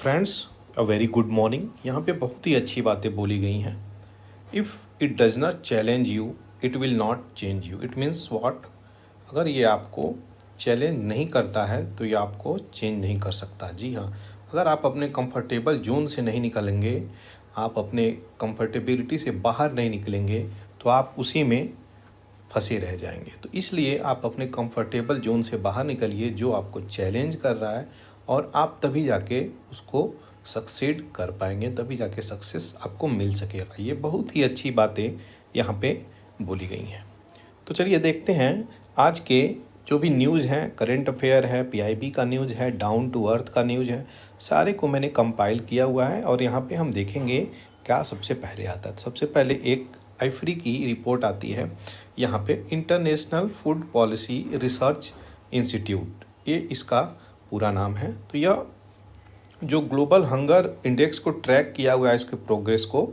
Friends, a very good morning. यहाँ पे बहुत ही अच्छी बातें बोली गई हैं। If it does not challenge you it will not change you. It means what? अगर ये आपको चैलेंज नहीं करता है तो ये आपको चेंज नहीं कर सकता। जी हाँ, अगर आप अपने कंफर्टेबल जोन से नहीं निकलेंगे, आप अपने कंफर्टेबिलिटी से बाहर नहीं निकलेंगे, तो आप उसी में फंसे रह जाएंगे। तो इसलिए आप अपने कंफर्टेबल जोन से बाहर निकलिए, जो आपको चैलेंज कर रहा है, और आप तभी जाके उसको सक्सेड कर पाएंगे, तभी जाके सक्सेस आपको मिल सकेगा। ये बहुत ही अच्छी बातें यहाँ पे बोली गई हैं। तो चलिए देखते हैं आज के जो भी न्यूज़ हैं, करंट अफेयर है, पीआईबी का न्यूज़ है, डाउन टू अर्थ का न्यूज़ है, सारे को मैंने कंपाइल किया हुआ है और यहाँ पे हम देखेंगे क्या सबसे पहले आता है। सबसे पहले एक आईफ्री की रिपोर्ट आती है। यहाँ पे international food policy research institute, ये इसका पूरा नाम है। तो यह जो ग्लोबल हंगर इंडेक्स को ट्रैक किया हुआ है, इसके प्रोग्रेस को,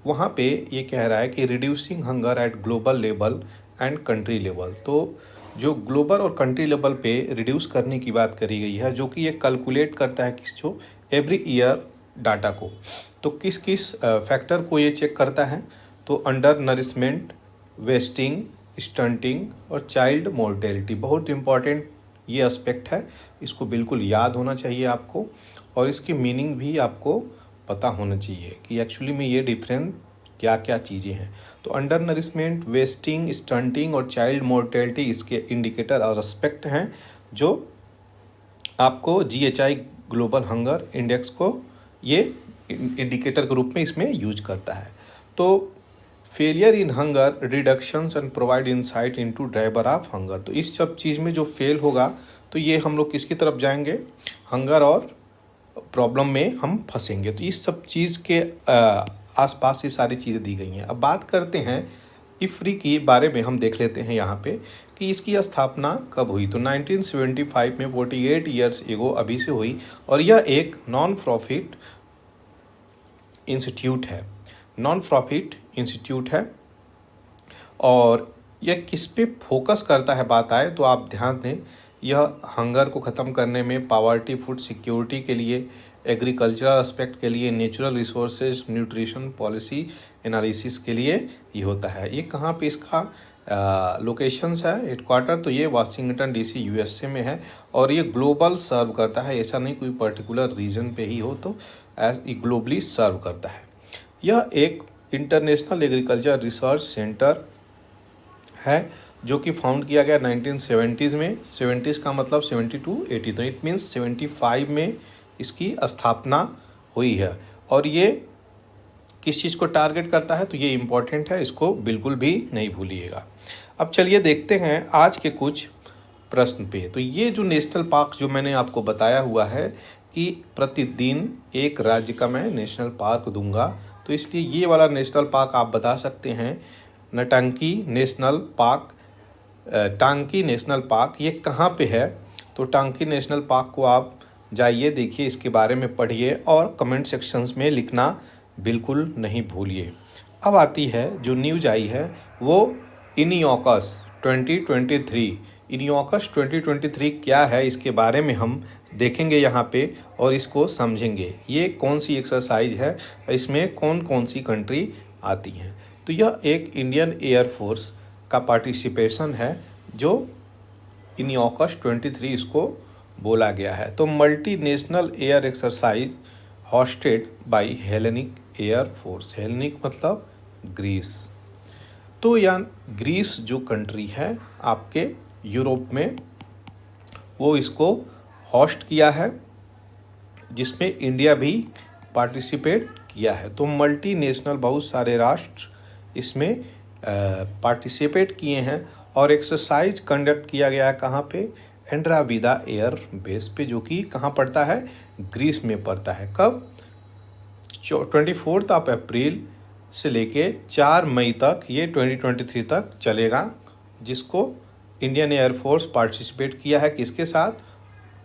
वहाँ पे ये कह रहा है कि reducing hunger eight global level and country level. तो जो ग्लोबल और कंट्री लेवल पे रिड्यूस करने की बात करी गई है, जो कि ये कैलकुलेट करता है किस जो एवरी ईयर डाटा को। तो किस किस फैक्टर को ये चेक करता है? तो अंडर नरिशमेंट, वेस्टिंग, स्टंटिंग और चाइल्ड मोर्टेलिटी। बहुत इंपॉर्टेंट ये एस्पेक्ट है, इसको बिल्कुल याद होना चाहिए आपको, और इसकी मीनिंग भी आपको पता होना चाहिए कि एक्चुअली में ये डिफरेंट क्या क्या चीज़ें हैं। तो अंडर नरिशमेंट, वेस्टिंग, स्टंटिंग और चाइल्ड मोर्टेलिटी इसके इंडिकेटर और एस्पेक्ट हैं, जो आपको जीएचआई ग्लोबल हंगर इंडेक्स को ये इंडिकेटर के रूप में इसमें यूज करता है। तो failure in hunger reductions and provide insight into driver of hunger. तो इस सब चीज़ में जो फेल होगा तो ये हम लोग किसकी तरफ जाएंगे? हंगर और प्रॉब्लम में हम फंसेंगे। तो इस सब चीज़ के आसपास ये सारी चीज़ें दी गई हैं। अब बात करते हैं इफ्री की बारे में। हम देख लेते हैं यहाँ पे कि इसकी स्थापना कब हुई। तो 1975 में 48 ईयर्स एगो अभी से हुई, और यह एक नॉन प्रॉफिट इंस्टीट्यूट है। नॉन प्रॉफिट इंस्टीट्यूट है, और यह किस पे फोकस करता है बात आए तो आप ध्यान दें, यह हंगर को ख़त्म करने में, पावर्टी, फूड सिक्योरिटी के लिए, एग्रीकल्चरल एस्पेक्ट के लिए, natural resources, nutrition policy analysis के लिए ये होता है। ये कहाँ पे इसका लोकेशंस है, हेडक्वार्टर? तो ये वाशिंगटन डीसी यूएसए में है, और ये ग्लोबल सर्व करता है। ऐसा नहीं कोई पर्टिकुलर रीजन पे ही हो, तो ग्लोबली सर्व करता है। यह एक इंटरनेशनल एग्रीकल्चर रिसर्च सेंटर है, जो कि फाउंड किया गया 1970s में। 70s का मतलब 70 to 80, तो इट मीन्स 75 में इसकी स्थापना हुई है। और ये किस चीज़ को टारगेट करता है, तो ये इम्पोर्टेंट है, इसको बिल्कुल भी नहीं भूलिएगा। अब चलिए देखते हैं आज के कुछ प्रश्न पे। तो ये जो नेशनल पार्क जो मैंने आपको बताया हुआ है कि प्रतिदिन एक राज्य का मैं नेशनल पार्क दूंगा, तो इसलिए ये वाला नेशनल पार्क आप बता सकते हैं नटंकी नेशनल पार्क। टांकी नेशनल पार्क ये कहाँ पे है? तो टांकी नेशनल पार्क को आप जाइए, देखिए, इसके बारे में पढ़िए और कमेंट सेक्शंस में लिखना बिल्कुल नहीं भूलिए। अब आती है जो न्यूज आई है, वो इनियोकस 2023। इनियोकस 2023 क्या है, इसके बारे में हम देखेंगे यहाँ पे और इसको समझेंगे। ये कौन सी एक्सरसाइज है, इसमें कौन कौन सी कंट्री आती हैं। तो यह एक इंडियन एयरफोर्स का पार्टिसिपेशन है, जो इनियोकस 23 इसको बोला गया है। तो multi national air exercise hosted by Hellenic air force. Hellenic मतलब ग्रीस। तो यहाँ ग्रीस जो कंट्री है आपके यूरोप में, वो इसको होस्ट किया है, जिसमें इंडिया भी पार्टिसिपेट किया है। तो मल्टी नेशनल बहुत सारे राष्ट्र इसमें पार्टिसिपेट किए हैं, और एक्सरसाइज कंडक्ट किया गया है कहाँ पे? एंड्राविदा एयर बेस पे, जो कि कहाँ पड़ता है? ग्रीस में पड़ता है। कब? 24 अप्रैल से लेके 4 मई तक ये 2023 तक चलेगा, जिसको इंडियन एयरफोर्स पार्टिसिपेट किया है। किसके साथ?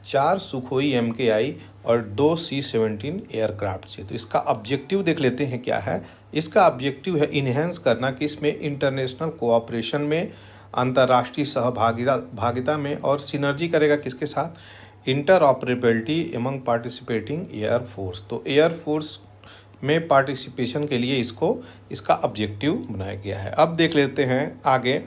4 सुखोई MKI और 2 C-17 एयरक्राफ्ट से। तो इसका ऑब्जेक्टिव देख लेते हैं क्या है। इसका ऑब्जेक्टिव है इन्हेंस करना किसमें? इंटरनेशनल कोऑपरेशन में, अंतर्राष्ट्रीय सहभागिता में, और सिनर्जी करेगा किसके साथ? Interoperability among participating air force. तो एयरफोर्स में पार्टिसिपेशन के लिए इसका ऑब्जेक्टिव बनाया गया है। अब देख लेते हैं आगे,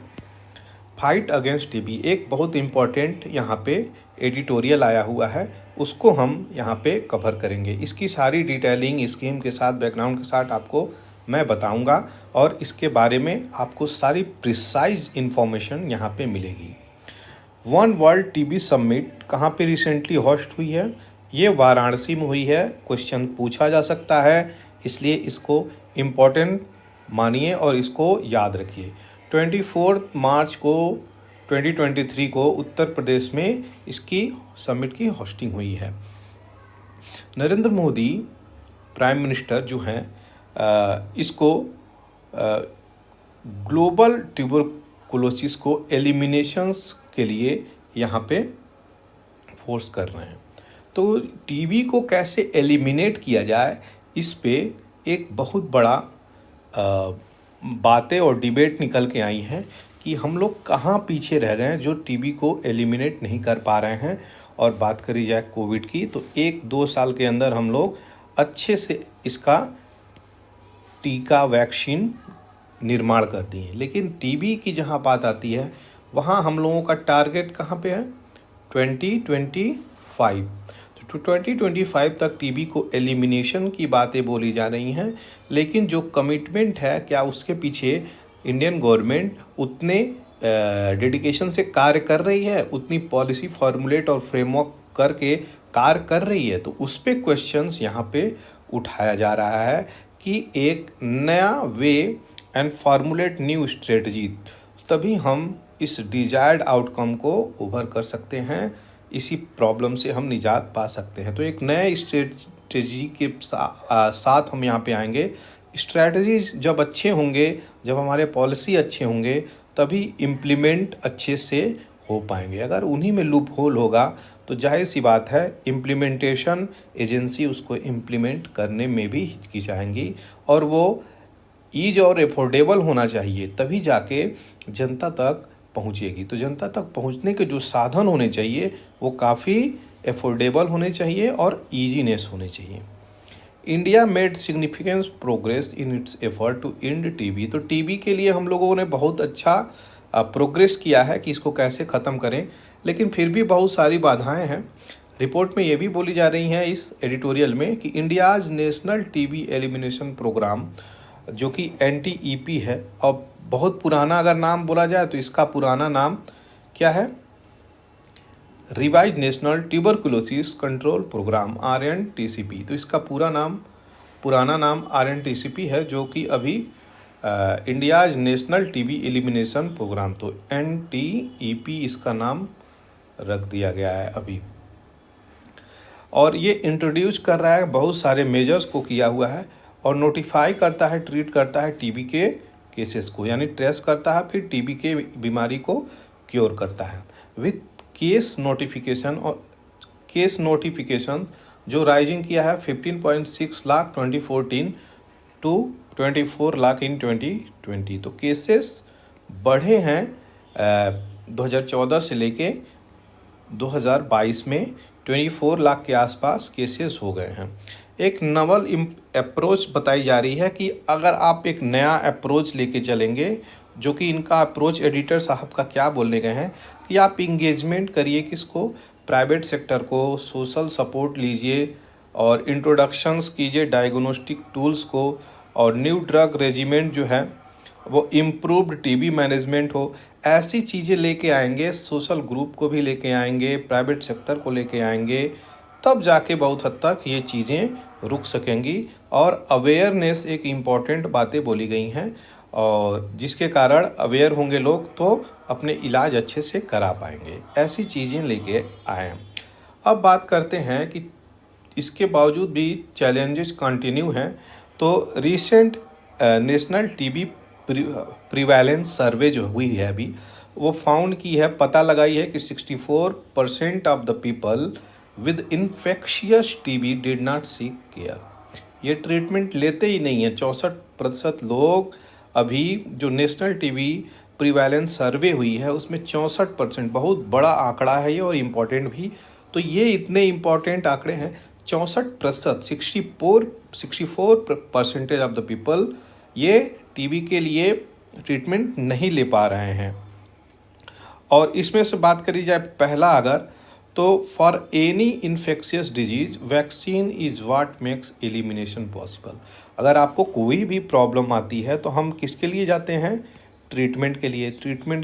फाइट अगेंस्ट टीबी। एक बहुत इम्पॉर्टेंट यहाँ पे एडिटोरियल आया हुआ है, उसको हम यहाँ पे कवर करेंगे। इसकी सारी डिटेलिंग स्कीम के साथ, बैकग्राउंड के साथ आपको मैं बताऊंगा और इसके बारे में आपको सारी प्रिसाइज इन्फॉर्मेशन यहाँ पे मिलेगी। वन वर्ल्ड टीबी समिट कहाँ पे रिसेंटली होस्ट हुई है? ये वाराणसी में हुई है। क्वेश्चन पूछा जा सकता है, इसलिए इसको इम्पोर्टेंट मानिए और इसको याद रखिए। 24 मार्च को 2023 को उत्तर प्रदेश में इसकी समिट की होस्टिंग हुई है। नरेंद्र मोदी प्राइम मिनिस्टर जो हैं इसको ग्लोबल ट्यूबरकुलोसिस को एलिमिनेशंस के लिए यहाँ पे फोर्स कर रहे हैं। तो टीबी को कैसे एलिमिनेट किया जाए, इस पे एक बहुत बड़ा बातें और डिबेट निकल के आई हैं कि हम लोग कहाँ पीछे रह गए हैं जो टीबी को एलिमिनेट नहीं कर पा रहे हैं। और बात करी जाए कोविड की, तो 1-2 साल के अंदर हम लोग अच्छे से इसका टीका वैक्सीन निर्माण कर दिए, लेकिन टीबी की जहाँ बात आती है वहाँ हम लोगों का टारगेट कहाँ पे है? 2025। तो 2025 तक टीबी को एलिमिनेशन की बातें बोली जा रही हैं, लेकिन जो कमिटमेंट है, क्या उसके पीछे इंडियन गवर्नमेंट उतने डेडिकेशन से कार्य कर रही है, उतनी पॉलिसी फॉर्मुलेट और फ्रेमवर्क करके कार्य कर रही है? तो उस पे क्वेश्चंस यहाँ पे उठाया जा रहा है कि एक नया way and formulate new strategy, तभी हम इस डिजायर्ड आउटकम को ओवर कर सकते हैं, इसी प्रॉब्लम से हम निजात पा सकते हैं। तो एक नए स्ट्रेटजी के साथ हम यहाँ पे आएंगे। स्ट्रैटेजीज जब अच्छे होंगे, जब हमारे पॉलिसी अच्छे होंगे, तभी इम्प्लीमेंट अच्छे से हो पाएंगे। अगर उन्हीं में लूप होल होगा तो जाहिर सी बात है इम्प्लीमेंटेशन एजेंसी उसको इम्प्लीमेंट करने में भी हिचकिचाएंगी, और वो ईज और एफोर्डेबल होना चाहिए, तभी जाके जनता तक पहुँचेगी। तो जनता तक पहुँचने के जो साधन होने चाहिए वो काफ़ी एफोर्डेबल होने चाहिए और ईजीनेस होने चाहिए। India made significant progress in its effort to end TB. तो टीबी के लिए हम लोगों ने बहुत अच्छा प्रोग्रेस किया है कि इसको कैसे ख़त्म करें, लेकिन फिर भी बहुत सारी बाधाएं हैं। रिपोर्ट में ये भी बोली जा रही हैं इस एडिटोरियल में कि India's national TB elimination programme, जो कि NTEP है, और बहुत पुराना अगर नाम बोला जाए तो इसका पुराना नाम क्या है? Revise national tuberculosis control programme, RNTCP। तो इसका पुराना नाम RNTCP है, जो कि अभी India's national TB elimination programme, तो NTEP इसका नाम रख दिया गया है अभी। और ये इंट्रोड्यूस कर रहा है, बहुत सारे मेजर्स को किया हुआ है, और नोटिफाई करता है, ट्रीट करता है टीबी के केसेस को, यानी ट्रेस करता है, फिर टीबी के बीमारी को क्योर करता है विथ केस नोटिफिकेशन। और केस नोटिफिकेशन जो राइजिंग किया है 15.6 लाख 2014 टू 24 लाख इन 2020। तो केसेस बढ़े हैं 2014 से लेके 2022 में 24 लाख के आसपास केसेस हो गए हैं। एक नवल अप्रोच बताई जा रही है कि अगर आप एक नया अप्रोच लेके चलेंगे, जो कि इनका अप्रोच एडिटर साहब का क्या बोलने गए हैं कि आप इंगेजमेंट करिए किसको? प्राइवेट सेक्टर को, सोशल सपोर्ट लीजिए और इंट्रोडक्शंस कीजिए डायग्नोस्टिक टूल्स को, और न्यू ड्रग रेजिमेंट जो है वो इम्प्रूव्ड टीबी मैनेजमेंट हो, ऐसी चीज़ें लेके आएंगे। सोशल ग्रुप को भी लेके आएंगे, प्राइवेट सेक्टर को लेके आएंगे, तब जाके बहुत हद तक ये चीज़ें रुक सकेंगी। और अवेयरनेस एक इम्पॉर्टेंट बातें बोली गई हैं, और जिसके कारण अवेयर होंगे लोग तो अपने इलाज अच्छे से करा पाएंगे। ऐसी चीज़ें लेके आए। अब बात करते हैं कि इसके बावजूद भी चैलेंजेस कंटिन्यू हैं। तो रिसेंट नेशनल टीबी प्रिवेलेंस सर्वे जो हुई है अभी, वो फाउंड की है, पता लगाई है कि 64% of the people with infectious TB did not seek care. ये ट्रीटमेंट लेते ही नहीं है। 64% लोग, अभी जो नेशनल टीबी प्रिवेलेंस सर्वे हुई है उसमें 64%, बहुत बड़ा आंकड़ा है ये और इम्पॉर्टेंट भी, तो ये इतने इम्पॉर्टेंट आंकड़े हैं। 64%, 64% ऑफ द पीपल ये टीबी के लिए ट्रीटमेंट नहीं ले पा रहे हैं। और इसमें से बात करी जाए पहला अगर, तो for any infectious disease vaccine is what makes elimination possible. अगर आपको कोई भी प्रॉब्लम आती है तो हम किसके लिए जाते हैं? ट्रीटमेंट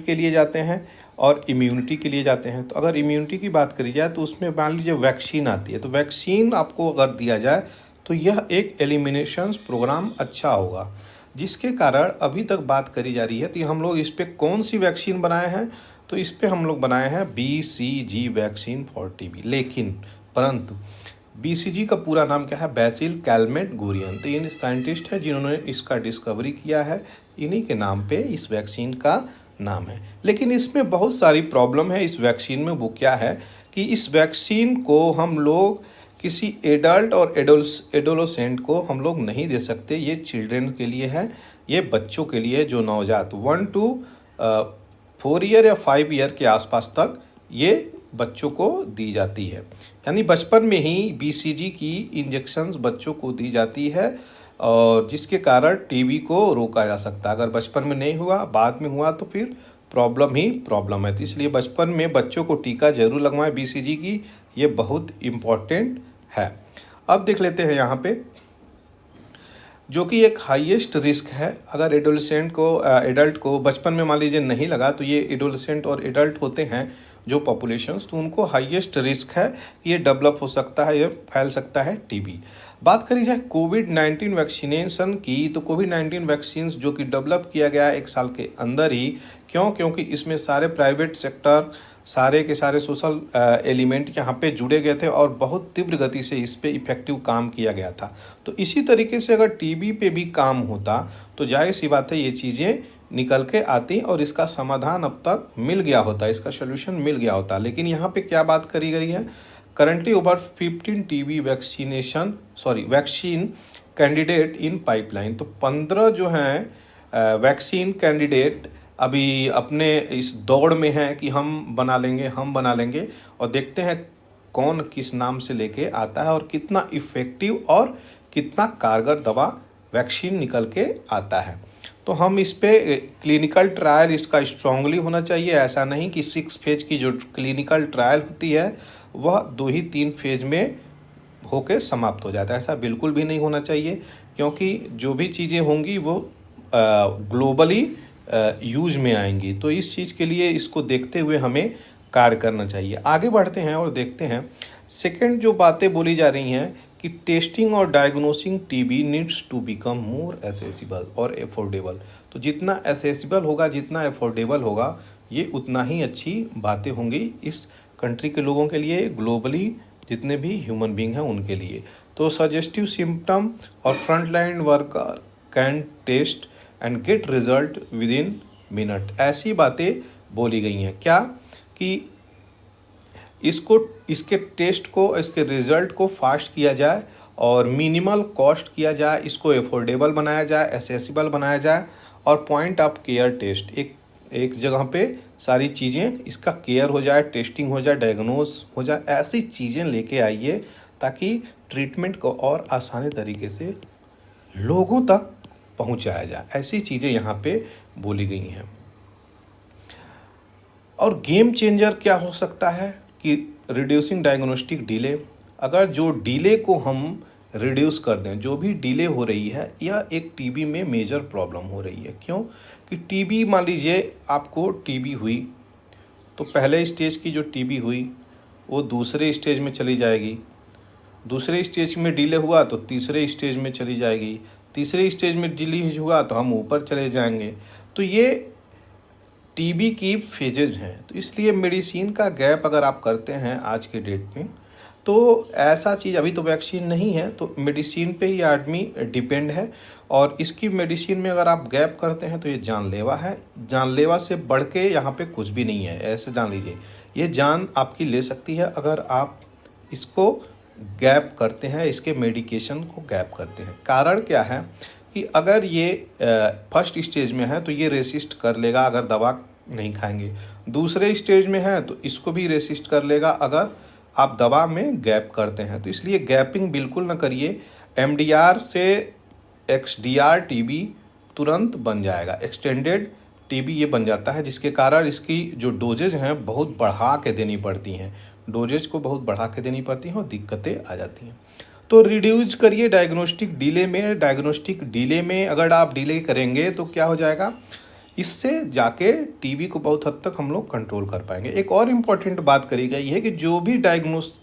के लिए जाते हैं और इम्यूनिटी के लिए जाते हैं। तो अगर इम्यूनिटी की बात करी जाए तो उसमें मान लीजिए वैक्सीन आती है, तो वैक्सीन आपको अगर दिया जाए तो यह एक एलिमिनेशन प्रोग्राम अच्छा होगा, जिसके कारण अभी तक बात करी जा रही है। तो हम लोग इस पर कौन सी वैक्सीन बनाए हैं? तो इस पे हम लोग बनाए हैं BCG वैक्सीन फॉर टीबी। लेकिन परंतु BCG का पूरा नाम क्या है? बैसिल कैलमेट गुरियन। तो इन साइंटिस्ट हैं जिन्होंने इसका डिस्कवरी किया है, इन्हीं के नाम पे इस वैक्सीन का नाम है। लेकिन इसमें बहुत सारी प्रॉब्लम है इस वैक्सीन में। वो क्या है कि इस वैक्सीन को हम लोग किसी एडल्ट और एडोलोसेंट को हम लोग नहीं दे सकते। ये चिल्ड्रेन के लिए है, ये बच्चों के लिए जो नवजात 1 to 4 ईयर या 5 ईयर के आसपास तक ये बच्चों को दी जाती है। यानी बचपन में ही BCG की इंजेक्शन्स बच्चों को दी जाती है, और जिसके कारण टीबी को रोका जा सकता है। अगर बचपन में नहीं हुआ, बाद में हुआ, तो फिर प्रॉब्लम ही प्रॉब्लम है। तो इसलिए बचपन में बच्चों को टीका जरूर लगवाएं BCG की, ये बहुत इम्पॉर्टेंट है। अब देख लेते हैं यहाँ पे, जो कि एक हाईएस्ट रिस्क है। अगर एडल्ट को बचपन में मान लीजिए नहीं लगा, तो ये एडोलेसेंट और एडल्ट होते हैं जो पॉपुलेशंस, तो उनको हाईएस्ट रिस्क है कि ये डेवलप हो सकता है, ये फैल सकता है टीबी। बात करी जाए कोविड-19 वैक्सीनेशन की, तो कोविड-19 वैक्सीन जो कि डेवलप किया गया 1 साल के अंदर ही। क्यों? क्योंकि इसमें सारे प्राइवेट सेक्टर, सारे के सारे सोशल एलिमेंट यहाँ पे जुड़े गए थे और बहुत तीव्र गति से इस पे इफेक्टिव काम किया गया था। तो इसी तरीके से अगर टीबी पे भी काम होता तो जाहिर सी बात है ये चीज़ें निकल के आती और इसका समाधान अब तक मिल गया होता, इसका सोल्यूशन मिल गया होता। लेकिन यहाँ पे क्या बात करी गई है? Currently over 15 TB vaccine candidate in pipeline. तो 15 जो हैं वैक्सीन कैंडिडेट अभी अपने इस दौड़ में हैं कि हम बना लेंगे, और देखते हैं कौन किस नाम से लेके आता है और कितना इफ़ेक्टिव और कितना कारगर दवा वैक्सीन निकल के आता है। तो हम इस पे क्लिनिकल ट्रायल इसका स्ट्रांगली होना चाहिए। ऐसा नहीं कि 6 फेज की जो क्लिनिकल ट्रायल होती है वह 2 ही 3 फेज में होके समाप्त हो जाता है, ऐसा बिल्कुल भी नहीं होना चाहिए। क्योंकि जो भी चीज़ें होंगी वो ग्लोबली यूज में आएंगी। तो इस चीज़ के लिए इसको देखते हुए हमें कार्य करना चाहिए। आगे बढ़ते हैं और देखते हैं सेकंड जो बातें बोली जा रही हैं कि टेस्टिंग और diagnosing TB needs to become more accessible और एफोर्डेबल। तो जितना एसेसिबल होगा, जितना एफोर्डेबल होगा, ये उतना ही अच्छी बातें होंगी इस कंट्री के लोगों के लिए, ग्लोबली जितने भी ह्यूमन बींग हैं उनके लिए। तो सजेस्टिव सिम्टम और frontline worker can test and get result within minute, ऐसी बातें बोली गई हैं। क्या कि इसके टेस्ट को, इसके रिज़ल्ट को फास्ट किया जाए और मिनिमल कॉस्ट किया जाए, इसको एफोर्डेबल बनाया जाए, एसेसिबल बनाया जाए, और पॉइंट ऑफ केयर टेस्ट, एक जगह पे सारी चीज़ें इसका केयर हो जाए, टेस्टिंग हो जाए, डायग्नोज हो जाए, ऐसी चीज़ें लेके आइए ताकि ट्रीटमेंट को और आसानी तरीके से लोगों तक पहुंचाया जाए। ऐसी चीज़ें यहाँ पे बोली गई हैं। और गेम चेंजर क्या हो सकता है कि रिड्यूसिंग डायग्नोस्टिक डिले। अगर जो डिले को हम रिड्यूस कर दें, जो भी डिले हो रही है, यह एक टीबी में मेजर प्रॉब्लम हो रही है। क्यों? कि टीबी, मान लीजिए आपको टीबी हुई तो पहले स्टेज की जो टीबी हुई वो दूसरे स्टेज में चली जाएगी, दूसरे स्टेज में डिले हुआ तो तीसरे स्टेज में चली जाएगी, तीसरे स्टेज में डिले हुआ तो हम ऊपर चले जाएंगे। तो ये टीबी की फेजेज हैं। तो इसलिए मेडिसिन का गैप अगर आप करते हैं आज के डेट में, तो ऐसा चीज़, अभी तो वैक्सीन नहीं है तो मेडिसिन पे ही आदमी डिपेंड है, और इसकी मेडिसिन में अगर आप गैप करते हैं तो ये जानलेवा है। जानलेवा से बढ़ के यहाँ पे कुछ भी नहीं है, ऐसे जान लीजिए। ये जान आपकी ले सकती है अगर आप इसको गैप करते हैं, इसके मेडिकेशन को गैप करते हैं। कारण क्या है कि अगर ये फर्स्ट स्टेज में है तो ये रेसिस्ट कर लेगा अगर दवा नहीं खाएंगे, दूसरे स्टेज में है तो इसको भी रेसिस्ट कर लेगा अगर आप दवा में गैप करते हैं। तो इसलिए गैपिंग बिल्कुल ना करिए। एमडीआर से एक्सडीआर टीबी तुरंत बन जाएगा, एक्सटेंडेड टीबी ये बन जाता है, जिसके कारण इसकी जो डोजेज हैं बहुत बढ़ा के देनी पड़ती हैं, डोजेज को बहुत बढ़ा के देनी पड़ती हैं और दिक्कतें आ जाती हैं। तो रिड्यूस करिए डायग्नोस्टिक डिले में। डायग्नोस्टिक डिले में अगर आप डिले करेंगे तो क्या हो जाएगा, इससे जाके टीबी को बहुत हद तक हम लोग कंट्रोल कर पाएंगे। एक और इम्पॉर्टेंट बात करी गई है कि जो भी डायग्नोस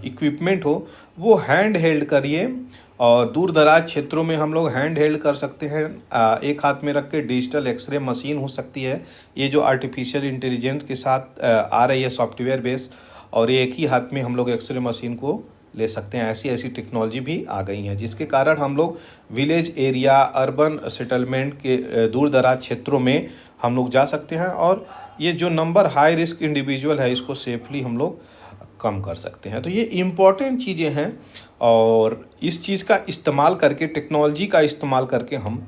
इक्विपमेंट हो वो हैंड हेल्ड करिए, और दूर दराज क्षेत्रों में हम लोग हैंड हेल्ड कर सकते हैं। एक हाथ में रख के डिजिटल एक्सरे मशीन हो सकती है, ये जो आर्टिफिशियल इंटेलिजेंस के साथ आ रही है सॉफ्टवेयर बेस, और एक ही हाथ में हम लोग एक्सरे मशीन को ले सकते हैं। ऐसी ऐसी टेक्नोलॉजी भी आ गई हैं, जिसके कारण हम लोग विलेज एरिया, अर्बन सेटलमेंट के दूर दराज क्षेत्रों में हम लोग जा सकते हैं, और ये जो नंबर हाई रिस्क इंडिविजुअल है इसको सेफली हम लोग कम कर सकते हैं। तो ये इम्पॉर्टेंट चीज़ें हैं, और इस चीज़ का इस्तेमाल करके, टेक्नोलॉजी का इस्तेमाल करके हम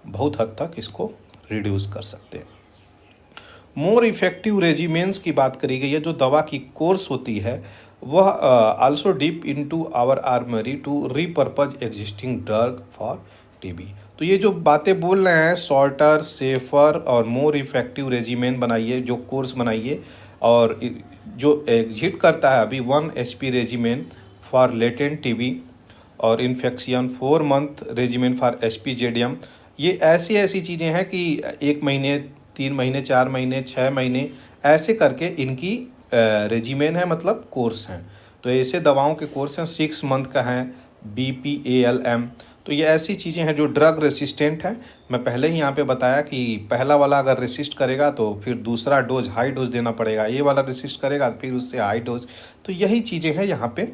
बहुत हद तक इसको रिड्यूस कर सकते हैं। मोर इफ़ेक्टिव रेजिमेंट्स की बात करी गई है। जो दवा की कोर्स होती है वह also deep into our armoury to repurpose existing drug for TB. तो ये जो बातें बोल रहे हैं, शॉर्टर, सेफर और मोर इफ़ेक्टिव रेजिमेंट बनाइए, जो कोर्स बनाइए, और जो एग्जिट करता है अभी 1 HP regiment for latent TB, और इन्फेक्शन 4 मंथ रेजिमेंट फॉर एसपीजेडियम। ये ऐसी ऐसी चीज़ें हैं कि 1 महीने, 3 महीने, 4 महीने, 6 महीने ऐसे करके इनकी रेजिमेन है, मतलब कोर्स हैं। तो ऐसे दवाओं के कोर्स हैं, 6 मंथ का है, BPALM। तो ये ऐसी चीज़ें हैं जो ड्रग रेसिस्टेंट हैं। मैं पहले ही यहाँ पे बताया कि पहला वाला अगर रेसिस्ट करेगा तो फिर दूसरा डोज हाई डोज देना पड़ेगा, ये वाला रेसिस्ट करेगा फिर उससे हाई डोज। तो यही चीज़ें हैं यहाँ पे।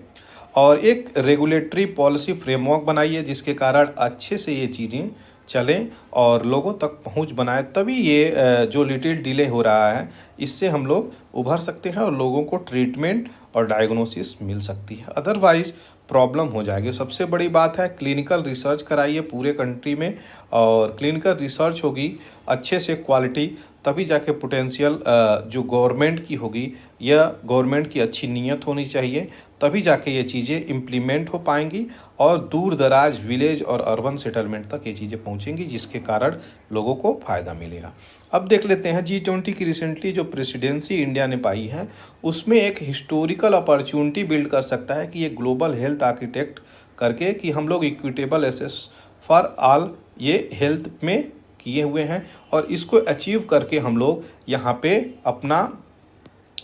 और एक रेगुलेटरी पॉलिसी फ्रेमवर्क बनाइए जिसके कारण अच्छे से ये चीज़ें चलें और लोगों तक पहुंच बनाए, तभी ये जो लिटिल डिले हो रहा है इससे हम लोग उभर सकते हैं और लोगों को ट्रीटमेंट और डायग्नोसिस मिल सकती है। अदरवाइज़ प्रॉब्लम हो जाएगी। सबसे बड़ी बात है क्लिनिकल रिसर्च कराइए पूरे कंट्री में, और क्लिनिकल रिसर्च होगी अच्छे से क्वालिटी, तभी जाके पोटेंशियल जो गवर्नमेंट की होगी या गवर्नमेंट की अच्छी नीयत होनी चाहिए, तभी जाके ये चीज़ें इम्प्लीमेंट हो पाएंगी और दूर दराज विलेज और अर्बन सेटलमेंट तक ये चीज़ें पहुंचेंगी, जिसके कारण लोगों को फ़ायदा मिलेगा। अब देख लेते हैं G20 की रिसेंटली जो प्रेसिडेंसी इंडिया ने पाई है, उसमें एक हिस्टोरिकल अपॉर्चुनिटी बिल्ड कर सकता है कि ये ग्लोबल हेल्थ आर्किटेक्ट करके कि हम लोग इक्विटेबल एसेस फॉर ऑल ये हेल्थ में किए हुए हैं, और इसको अचीव करके हम लोग यहाँ पे अपना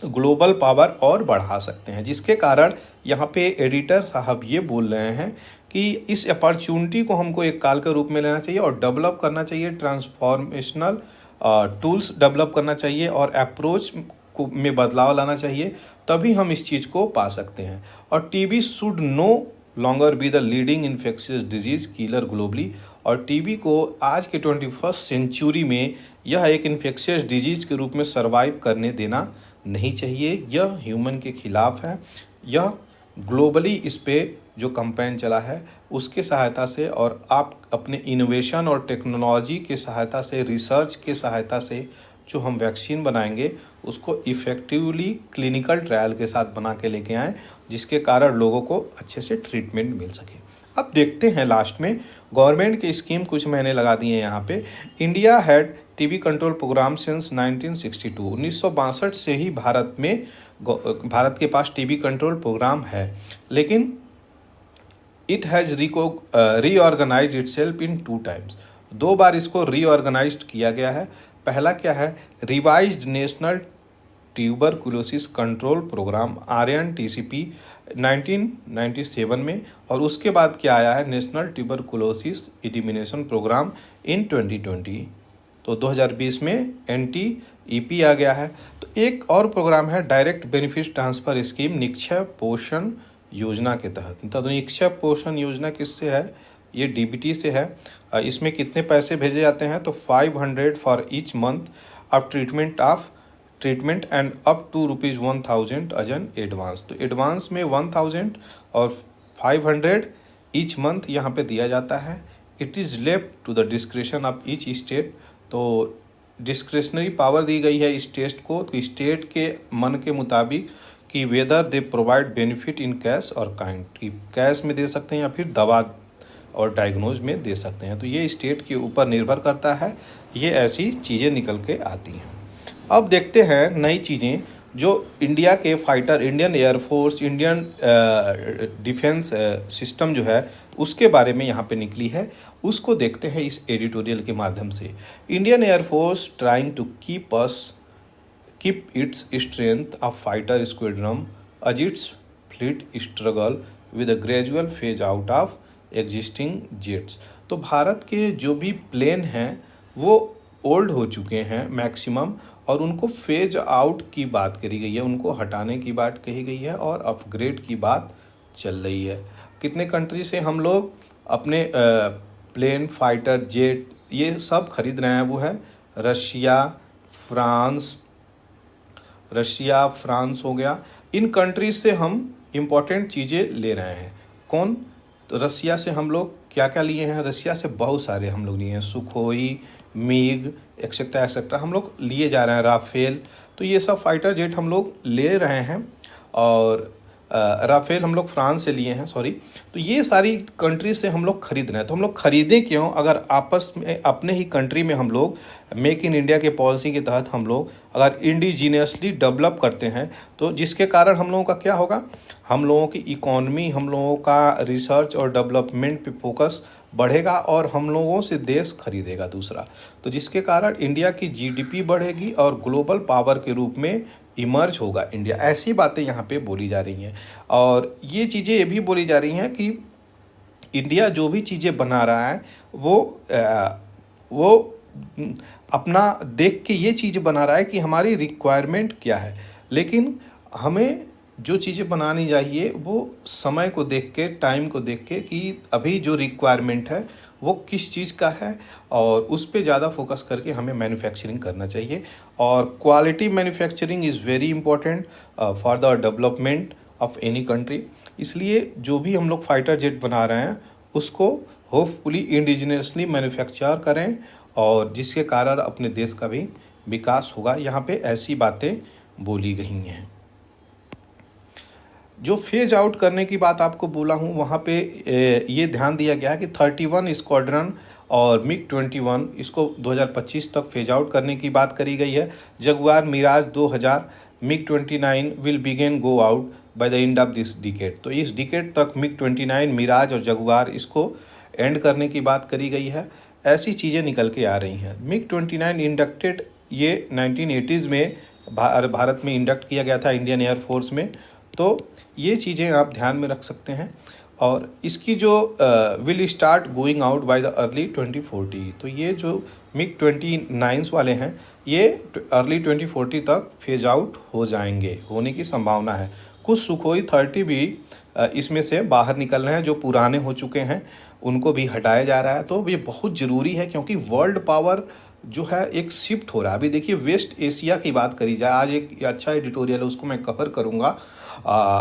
ग्लोबल पावर और बढ़ा सकते हैं। जिसके कारण यहाँ पे एडिटर साहब ये बोल रहे हैं कि इस अपॉर्चुनिटी को हमको एक काल के रूप में लेना चाहिए और डेवलप करना चाहिए, ट्रांसफॉर्मेशनल टूल्स डेवलप करना चाहिए और अप्रोच को में बदलाव लाना चाहिए, तभी हम इस चीज़ को पा सकते हैं। और TB should know longer be the leading infectious disease killer globally, और टीबी को आज के 21st सेंचुरी में यह एक इन्फेक्शियस डिजीज़ के रूप में सर्वाइव करने देना नहीं चाहिए। यह ह्यूमन के खिलाफ है। यह ग्लोबली इस पे जो कैंपेन चला है उसके सहायता से, और आप अपने इनोवेशन और टेक्नोलॉजी के सहायता से, रिसर्च के सहायता से जो हम वैक्सीन बनाएंगे उसको इफ़ेक्टिवली क्लिनिकल ट्रायल के साथ बना के लेके आएँ, जिसके कारण लोगों को अच्छे से ट्रीटमेंट मिल सके। अब देखते हैं लास्ट में गवर्नमेंट की स्कीम कुछ मैंने लगा दी है यहाँ पे। India had TB control programme since 1962। 1962 से ही भारत के पास टीबी कंट्रोल प्रोग्राम है, लेकिन it has reorganise itself in 2 times. 2 बार इसको रीऑर्गेनाइज्ड किया गया है। पहला क्या है, revised national tuberculosis control programme RNTCP 1997 में, और उसके बाद क्या आया है, national tuberculosis elimination programme in 2020। तो 2020 में NTEP आ गया है। तो एक और प्रोग्राम है direct benefit transfer scheme Nikshay पोषण योजना के तहत। तो निक्षय पोषण योजना किससे है, ये DBT से है। इसमें कितने पैसे भेजे जाते हैं, तो 500 for each month of treatment and up to ₹1000 as an advance. तो एडवांस में 1000 और 500 ईच मंथ यहाँ पे दिया जाता है। It is left to the description of each state. तो डिस्क्रिशनरी पावर दी गई है इस टेस्ट को, तो स्टेट के मन के मुताबिक कि whether they provide benefit in cash और काइंड, कि कैश में दे सकते हैं या फिर दवा और डायग्नोज में दे सकते हैं। तो ये स्टेट के ऊपर निर्भर करता है, ये ऐसी चीज़ें निकल के आती हैं। अब देखते हैं नई चीज़ें जो इंडिया के fighter, Indian air force, Indian defence system जो है उसके बारे में यहाँ पे निकली है, उसको देखते हैं इस एडिटोरियल के माध्यम से। Indian air force trying to keep its strength of fighter squadron as its fleet struggle with a gradual phase out of existing jets। तो भारत के जो भी प्लेन हैं वो ओल्ड हो चुके हैं मैक्सिमम, और उनको फेज आउट की बात करी गई है, उनको हटाने की बात कही गई है और अपग्रेड की बात चल रही है। कितने कंट्री से हम लोग अपने प्लेन, फाइटर जेट ये सब खरीद रहे हैं? वो है रशिया, फ्रांस हो गया। इन कंट्रीज से हम इम्पोर्टेंट चीज़ें ले रहे हैं। कौन? तो रसिया से हम लोग क्या क्या लिए हैं? रसिया से बहुत सारे हम लोग लिए हैं, सुखोई, मिग एक्सेट्रा एक्सेट्रा हम लोग लिए जा रहे हैं, राफेल। तो ये सब फाइटर जेट हम लोग ले रहे हैं, और राफेल हम लोग फ्रांस से लिए हैं, सॉरी। तो ये सारी कंट्री से हम लोग खरीद रहे हैं। तो हम लोग खरीदें क्यों? अगर आपस में अपने ही कंट्री में हम लोग मेक इन इंडिया के पॉलिसी के तहत हम लोग अगर इंडिजीनियसली डेवलप करते हैं, तो जिसके कारण हम लोगों का क्या होगा, हम लोगों की इकॉनमी, हम लोगों का रिसर्च और डेवलपमेंट पे फोकस बढ़ेगा और हम लोगों से देश खरीदेगा दूसरा। तो जिसके कारण इंडिया की जीडीपी बढ़ेगी और ग्लोबल पावर के रूप में इमर्ज होगा इंडिया। ऐसी बातें यहाँ पे बोली जा रही हैं, और ये चीज़ें ये भी बोली जा रही हैं कि इंडिया जो भी चीज़ें बना रहा है वो अपना देख के ये चीज़ बना रहा है कि हमारी रिक्वायरमेंट क्या है, लेकिन हमें जो चीज़ें बनानी चाहिए वो समय को देख के, टाइम को देख के, कि अभी जो रिक्वायरमेंट है वो किस चीज़ का है, और उस पे ज़्यादा फोकस करके हमें मैन्युफैक्चरिंग करना चाहिए। और quality manufacturing is very important for the development of any country. इसलिए जो भी हम लोग फाइटर जेट बना रहे हैं उसको होपफुली इंडिजिनियसली मैन्युफैक्चर करें, और जिसके कारण अपने देश का भी विकास होगा। यहाँ पे ऐसी बातें बोली गई हैं। जो फेज आउट करने की बात आपको बोला हूँ, वहाँ पे ये ध्यान दिया गया है कि 31 स्क्वाड्रन और मिग 21 इसको 2025 तक फेज आउट करने की बात करी गई है। Jaguar Mirage 2000, MiG 29 will begin go out by the end of this decade. तो इस डिकेड तक मिग 29, मिराज और जगुआर इसको एंड करने की बात करी गई है। ऐसी चीज़ें निकल के आ रही हैं। मिग 29 इंडक्टेड, ये 1980s में भारत में इंडक्ट किया गया था इंडियन एयरफोर्स में। तो ये चीज़ें आप ध्यान में रख सकते हैं। और इसकी जो will start going out by the early 2040। तो ये जो मिग 29 वाले हैं ये अर्ली 2040 तक फेज आउट हो जाएंगे, होने की संभावना है। कुछ सुखोई 30 भी इसमें से बाहर निकल रहे हैं, जो पुराने हो चुके हैं उनको भी हटाया जा रहा है। तो ये बहुत ज़रूरी है, क्योंकि वर्ल्ड पावर जो है एक शिफ्ट हो रहा है। अभी देखिए वेस्ट एशिया की बात करी जाए, आज एक अच्छा एडिटोरियल है उसको मैं कवर करूँगा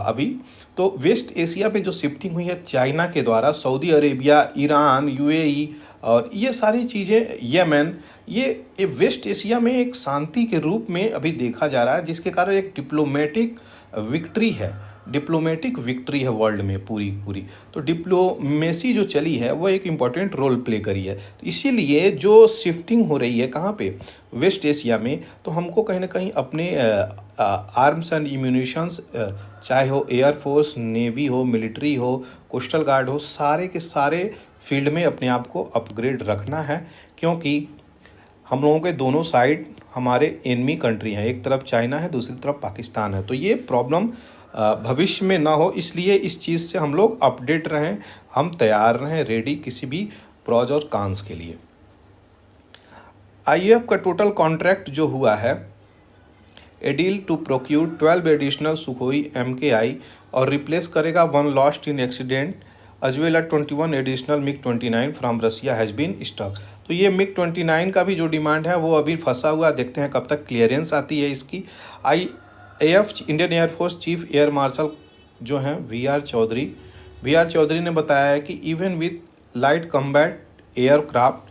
अभी। तो वेस्ट एशिया पे जो शिफ्टिंग हुई है चाइना के द्वारा, सऊदी अरेबिया, ईरान, यूएई और ये सारी चीज़ें, यमन, ये वेस्ट एशिया में एक शांति के रूप में अभी देखा जा रहा है, जिसके कारण एक डिप्लोमेटिक विक्ट्री है वर्ल्ड में पूरी। तो डिप्लोमेसी जो चली है वो एक इम्पॉर्टेंट रोल प्ले करी है। तो इसीलिए जो शिफ्टिंग हो रही है कहाँ पे, वेस्ट एशिया में, तो हमको कहीं ना कहीं अपने आर्म्स एंड इम्यूनिशंस, चाहे हो एयरफोर्स, नेवी हो, मिलिट्री हो, कोस्टल गार्ड हो, सारे के सारे फील्ड में अपने आप को अपग्रेड रखना है। क्योंकि हम लोगों के दोनों साइड हमारे एनिमी कंट्री हैं, एक तरफ चाइना है, दूसरी तरफ पाकिस्तान है। तो ये प्रॉब्लम भविष्य में ना हो, इसलिए इस चीज़ से हम लोग अपडेट रहें, हम तैयार रहें, रेडी किसी भी प्रॉज और कॉन्स के लिए। आईएएफ का टोटल कॉन्ट्रैक्ट जो हुआ है, a deal to procure 12 additional Sukhoi MKI और रिप्लेस करेगा 1 lost in accident as well as 21 additional MiG 29 from Russia has been stuck. तो ये मिग 29 का भी जो डिमांड है वो अभी फंसा हुआ, देखते हैं कब तक क्लियरेंस आती है इसकी। IAF Indian air force chief air marshal जो हैं वी आर चौधरी ने बताया है कि even with light combat aircraft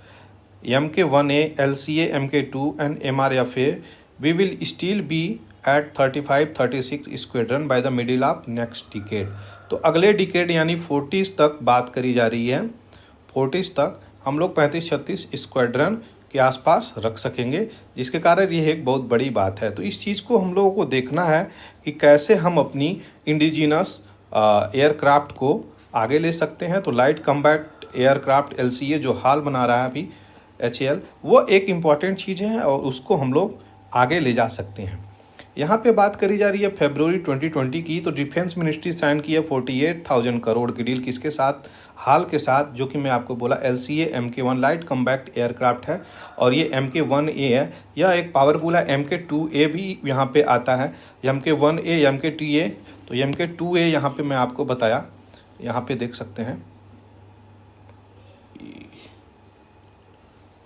MK1A, LCA, MK2 and MRFA we will still be at 35-36 squadron by the middle of next decade. तो अगले डिकेड यानी 40s तक बात करी जा रही है, 40s तक हम लोग 35-36 स्क्वाड्रन के आसपास रख सकेंगे, जिसके कारण ये एक बहुत बड़ी बात है। तो इस चीज़ को हम लोगों को देखना है कि कैसे हम अपनी इंडिजिनस एयरक्राफ्ट को आगे ले सकते हैं। तो लाइट कम्बैट एयरक्राफ्ट LCA जो हाल बना रहा है अभी HAL, वो एक इम्पॉर्टेंट चीज़ है और उसको हम लोग आगे ले जा सकते हैं। यहाँ पे बात करी जा रही है फरवरी 2020 की। तो डिफेंस मिनिस्ट्री साइन की है 48,000 करोड़ की डील किसके साथ, हाल के साथ, जो कि मैं आपको बोला LCA MK1 light combat aircraft है और ये MK1A है। यह एक पावरफुल है। MK2A भी यहाँ पे आता है, MK1A MK2A। तो MK2A यहाँ पे मैं आपको बताया, यहाँ पे देख सकते हैं।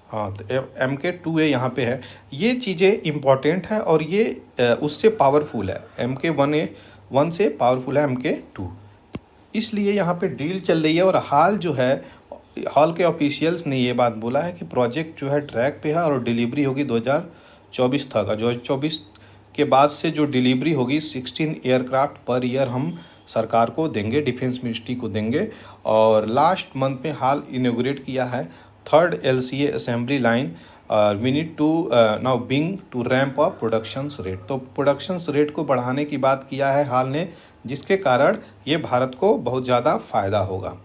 हाँ, तो MK2A यहाँ पे है। ये चीज़ें इम्पॉर्टेंट है और ये उससे पावरफुल है, MK1A से पावरफुल है MK2, इसलिए यहाँ पे डील चल रही है। और हाल जो है, हाल के ऑफिशियल्स ने ये बात बोला है कि प्रोजेक्ट जो है ट्रैक पे है और डिलीवरी होगी 2024 तक। 2024 के बाद से जो डिलीवरी होगी 16 एयरक्राफ्ट पर ईयर हम सरकार को देंगे, डिफेंस मिनिस्ट्री को देंगे। और लास्ट मंथ में हाल इनोग्रेट किया है 3rd LCA assembly line. We need to now bring to ramp up productions rate. तो प्रोडक्शंस रेट को बढ़ाने की बात किया है हाल ने, जिसके कारण ये भारत को बहुत ज़्यादा फ़ायदा होगा।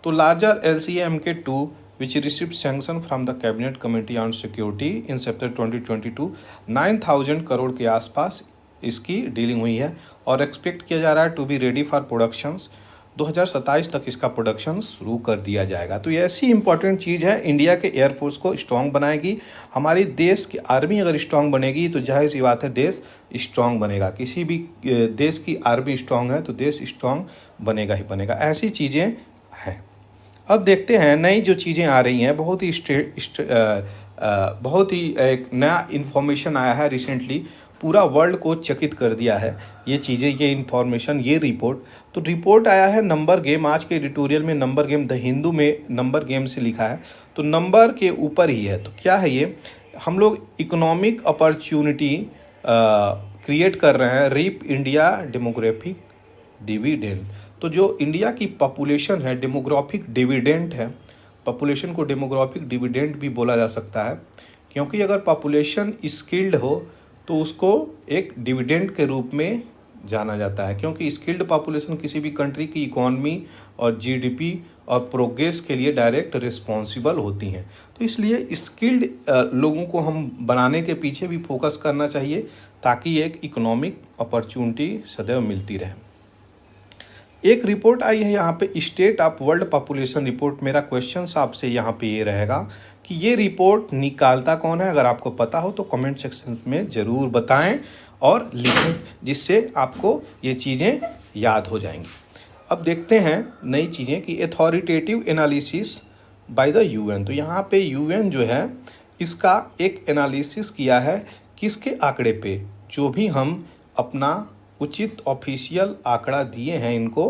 तो larger LCA MK2 which received sanction from the cabinet committee on security in September 2022, 9,000 crore के आसपास इसकी डीलिंग हुई है और एक्सपेक्ट किया जा रहा है to be ready for productions. 2027 तक इसका प्रोडक्शन शुरू कर दिया जाएगा। तो ये ऐसी इंपॉर्टेंट चीज़ है, इंडिया के एयरफोर्स को स्ट्रॉन्ग बनाएगी। हमारी देश की आर्मी अगर स्ट्रॉन्ग बनेगी तो जाहिर सी बात है देश स्ट्रॉन्ग बनेगा। किसी भी देश की आर्मी स्ट्रॉन्ग है तो देश स्ट्रॉन्ग बनेगा ही बनेगा। ऐसी चीज़ें हैं। अब देखते हैं नई जो चीज़ें आ रही हैं, बहुत ही एक नया इन्फॉर्मेशन आया है रिसेंटली, पूरा वर्ल्ड को चकित कर दिया है ये चीज़ें, ये इन्फॉर्मेशन, ये रिपोर्ट। तो रिपोर्ट आया है नंबर गेम। आज के एडिटोरियल में नंबर गेम, द हिंदू में नंबर गेम से लिखा है, तो नंबर के ऊपर ही है। तो क्या है ये, हम लोग इकोनॉमिक अपॉर्चुनिटी क्रिएट कर रहे हैं, रीप इंडिया डेमोग्राफिक डिविडेंड। तो जो इंडिया की पॉपुलेशन है, डेमोग्राफिक डिविडेंड है, पॉपुलेशन को डेमोग्राफिक डिविडेंड भी बोला जा सकता है, क्योंकि अगर पॉपुलेशन स्किल्ड हो तो उसको एक डिविडेंड के रूप में जाना जाता है, क्योंकि स्किल्ड पॉपुलेशन किसी भी कंट्री की इकोनॉमी और GDP और प्रोग्रेस के लिए डायरेक्ट रिस्पॉन्सिबल होती हैं। तो इसलिए स्किल्ड लोगों को हम बनाने के पीछे भी फोकस करना चाहिए, ताकि एक इकोनॉमिक अपॉर्चुनिटी सदैव मिलती रहे। एक रिपोर्ट आई है यहाँ पे, state of world population report. मेरा क्वेश्चन आपसे यहाँ पे ये रहेगा कि ये रिपोर्ट निकालता कौन है? अगर आपको पता हो तो कमेंट सेक्शन में ज़रूर बताएं और लिखें, जिससे आपको ये चीज़ें याद हो जाएंगी। अब देखते हैं नई चीज़ें कि authoritative analysis by the UN। तो यहाँ पे UN जो है इसका एक एनालिसिस किया है, किसके आंकड़े पे, जो भी हम अपना उचित ऑफिशियल आंकड़ा दिए हैं इनको,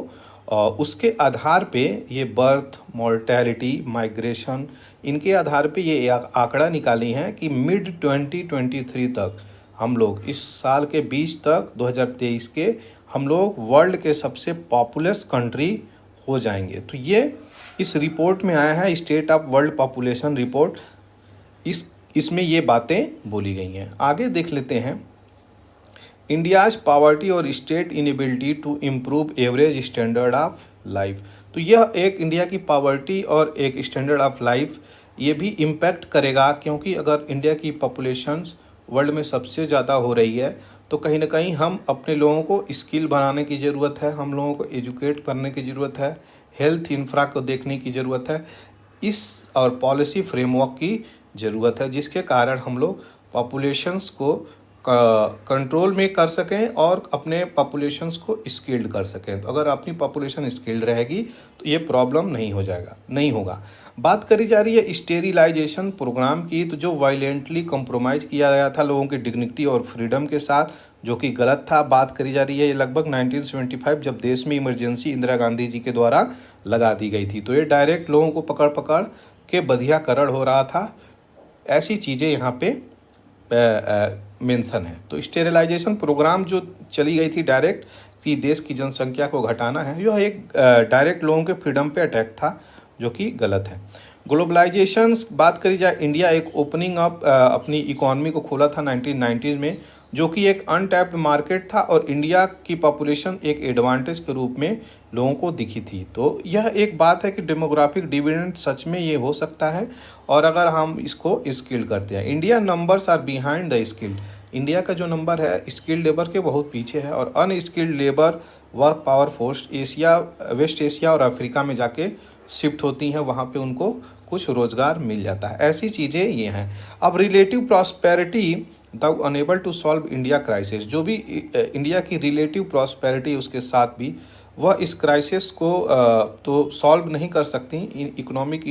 उसके आधार पे ये बर्थ, मॉर्टेलिटी, माइग्रेशन, इनके आधार पे ये आंकड़ा निकाली हैं कि मिड 2023 तक हम लोग, इस साल के 20 तक 2023 के, हम लोग वर्ल्ड के सबसे पॉपुलस कंट्री हो जाएंगे। तो ये इस रिपोर्ट में आया है, state of world population report. इसमें ये बातें बोली गई हैं। आगे देख लेते हैं, इंडियाज पॉवर्टी और state inability to improve average standard of life. तो यह एक इंडिया की पॉवर्टी और एक स्टैंडर्ड ऑफ लाइफ, ये भी इम्पैक्ट करेगा, क्योंकि अगर इंडिया की पॉपुलेशन वर्ल्ड में सबसे ज़्यादा हो रही है तो कहीं ना कहीं हम अपने लोगों को स्किल बनाने की ज़रूरत है, हम लोगों को एजुकेट करने की ज़रूरत है, हेल्थ इंफ्रा को देखने की ज़रूरत है, इस और पॉलिसी फ्रेमवर्क की ज़रूरत है, जिसके कारण हम लोग पॉपुलेशंस को कंट्रोल में कर सकें और अपने पॉपुलेशंस को स्किल्ड कर सकें। तो अगर अपनी पॉपुलेशन स्किल्ड रहेगी तो ये प्रॉब्लम नहीं होगा। बात करी जा रही है स्टेरिलाइजेशन प्रोग्राम की, तो जो वायलेंटली कंप्रोमाइज़ किया गया था लोगों की डिग्निटी और फ्रीडम के साथ, जो कि गलत था। बात करी जा रही है ये लगभग 1975 जब देश में इमरजेंसी इंदिरा गांधी जी के द्वारा लगा दी गई थी, तो ये डायरेक्ट लोगों को पकड़ पकड़ के बधियाकरण हो रहा था। ऐसी चीज़ें यहाँ पे मेंशन है। तो स्टेरिलाइजेशन प्रोग्राम जो चली गई थी डायरेक्ट कि देश की जनसंख्या को घटाना है, यह एक डायरेक्ट लोगों के फ्रीडम पे अटैक था, जो कि गलत है। ग्लोबलाइजेशन बात करी जाए, इंडिया एक ओपनिंग अप अपनी इकॉनमी को खोला था 1990 में, जो कि एक अनटैप्ड मार्केट था और इंडिया की पॉपुलेशन एक एडवांटेज के रूप में लोगों को दिखी थी। तो यह एक बात है कि डेमोग्राफिक डिविडेंड सच में ये हो सकता है, और अगर हम इसको स्किल्ड करते हैं। India numbers are behind the skilled, India का जो नंबर है स्किल्ड लेबर के बहुत पीछे है, और unskilled labour work power force Asia, West Asia और अफ्रीका में जाके शिफ्ट होती हैं, वहाँ पे उनको कुछ रोज़गार मिल जाता है। ऐसी चीज़ें ये हैं। अब relative prosperity the enable to solve India crisis, जो भी इंडिया की रिलेटिव प्रॉस्पेरिटी उसके साथ भी वह इस क्राइसिस को तो सॉल्व नहीं कर सकती। इकोनॉमिक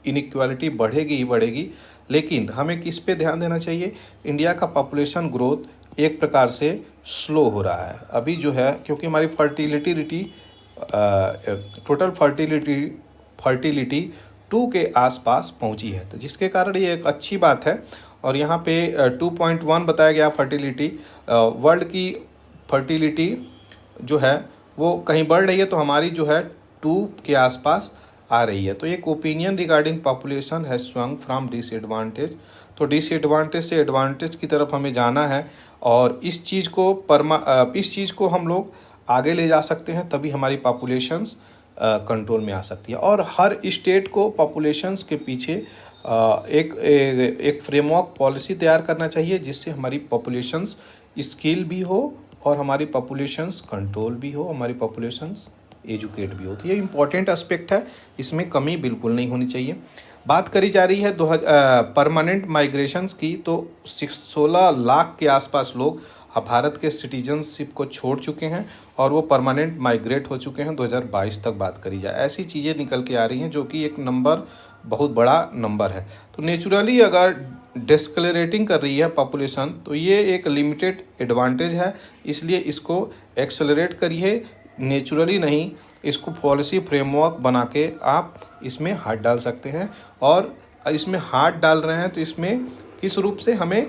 इनइक्वालिटी बढ़ेगी ही बढ़ेगी, लेकिन हमें किस पे ध्यान देना चाहिए? इंडिया का पॉपुलेशन ग्रोथ एक प्रकार से स्लो हो रहा है अभी जो है, क्योंकि हमारी टोटल फर्टिलिटी 2 के आसपास पहुंची है, तो जिसके कारण ये एक अच्छी बात है। और यहाँ पे 2.1 बताया गया फर्टिलिटी, वर्ल्ड की फर्टिलिटी जो है वो कहीं बढ़ रही है, तो हमारी जो है 2 के आसपास आ रही है। तो एक ओपिनियन रिगार्डिंग पॉपुलेशन है स्वंग फ्रॉम डिसएडवांटेज, तो डिसएडवांटेज से एडवांटेज की तरफ हमें जाना है, और इस चीज़ को हम लोग आगे ले जा सकते हैं, तभी हमारी पॉपुलेशंस कंट्रोल में आ सकती है। और हर स्टेट को पॉपुलेशंस के पीछे एक फ्रेमवर्क पॉलिसी तैयार करना चाहिए, जिससे हमारी पॉपुलेशंस स्किल भी हो और हमारी पॉपुलेशंस कंट्रोल भी हो, हमारी पॉपुलेशंस एजुकेट भी हो। तो ये इम्पॉर्टेंट एस्पेक्ट है, इसमें कमी बिल्कुल नहीं होनी चाहिए। बात करी जा रही है परमानेंट माइग्रेशंस की, तो 16 लाख के आसपास लोग अब भारत के सिटीजनशिप को छोड़ चुके हैं और वो परमानेंट माइग्रेट हो चुके हैं 2022 तक बात करी जाए। ऐसी चीज़ें निकल के आ रही हैं, जो कि एक नंबर बहुत बड़ा नंबर है। तो नेचुरली अगर डिस्कलरेटिंग कर रही है पॉपुलेशन, तो ये एक लिमिटेड एडवांटेज है, इसलिए इसको एक्सेलरेट करिए, नेचुरली नहीं, इसको पॉलिसी फ्रेमवर्क बना के आप इसमें हाथ डाल सकते हैं। और इसमें हाथ डाल रहे हैं तो इसमें किस रूप से हमें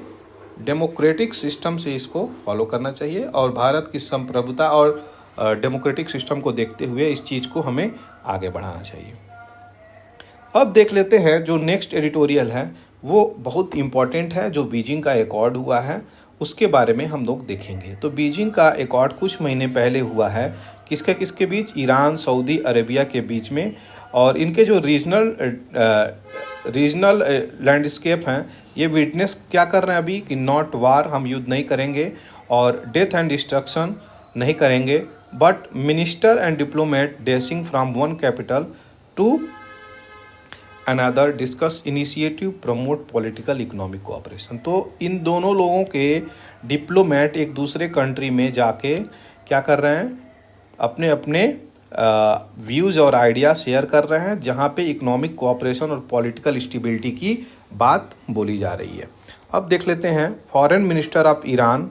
डेमोक्रेटिक सिस्टम से इसको फॉलो करना चाहिए, और भारत की संप्रभुता और डेमोक्रेटिक सिस्टम को देखते हुए इस चीज़ को हमें आगे बढ़ाना चाहिए। अब देख लेते हैं जो नेक्स्ट एडिटोरियल है, वो बहुत इम्पॉर्टेंट है, जो बीजिंग का एकॉर्ड हुआ है उसके बारे में हम लोग देखेंगे। तो बीजिंग का एकॉर्ड कुछ महीने पहले हुआ है, किसके किसके बीच? ईरान, सऊदी अरेबिया के बीच में। और इनके जो रीजनल लैंडस्केप हैं, ये विटनेस क्या कर रहे हैं अभी कि नॉट वार, हम युद्ध नहीं करेंगे और डेथ एंड डिस्ट्रक्शन नहीं करेंगे, but minister and diplomat dashing from one capital to another discuss initiative promote political economic cooperation. तो इन दोनों लोगों के डिप्लोमेट एक दूसरे कंट्री में जाके क्या कर रहे हैं? अपने अपने व्यूज़ और आइडिया शेयर कर रहे हैं, जहां पे इकोनॉमिक कोऑपरेशन और पॉलिटिकल स्टेबिलिटी की बात बोली जा रही है। अब देख लेते हैं foreign minister of Iran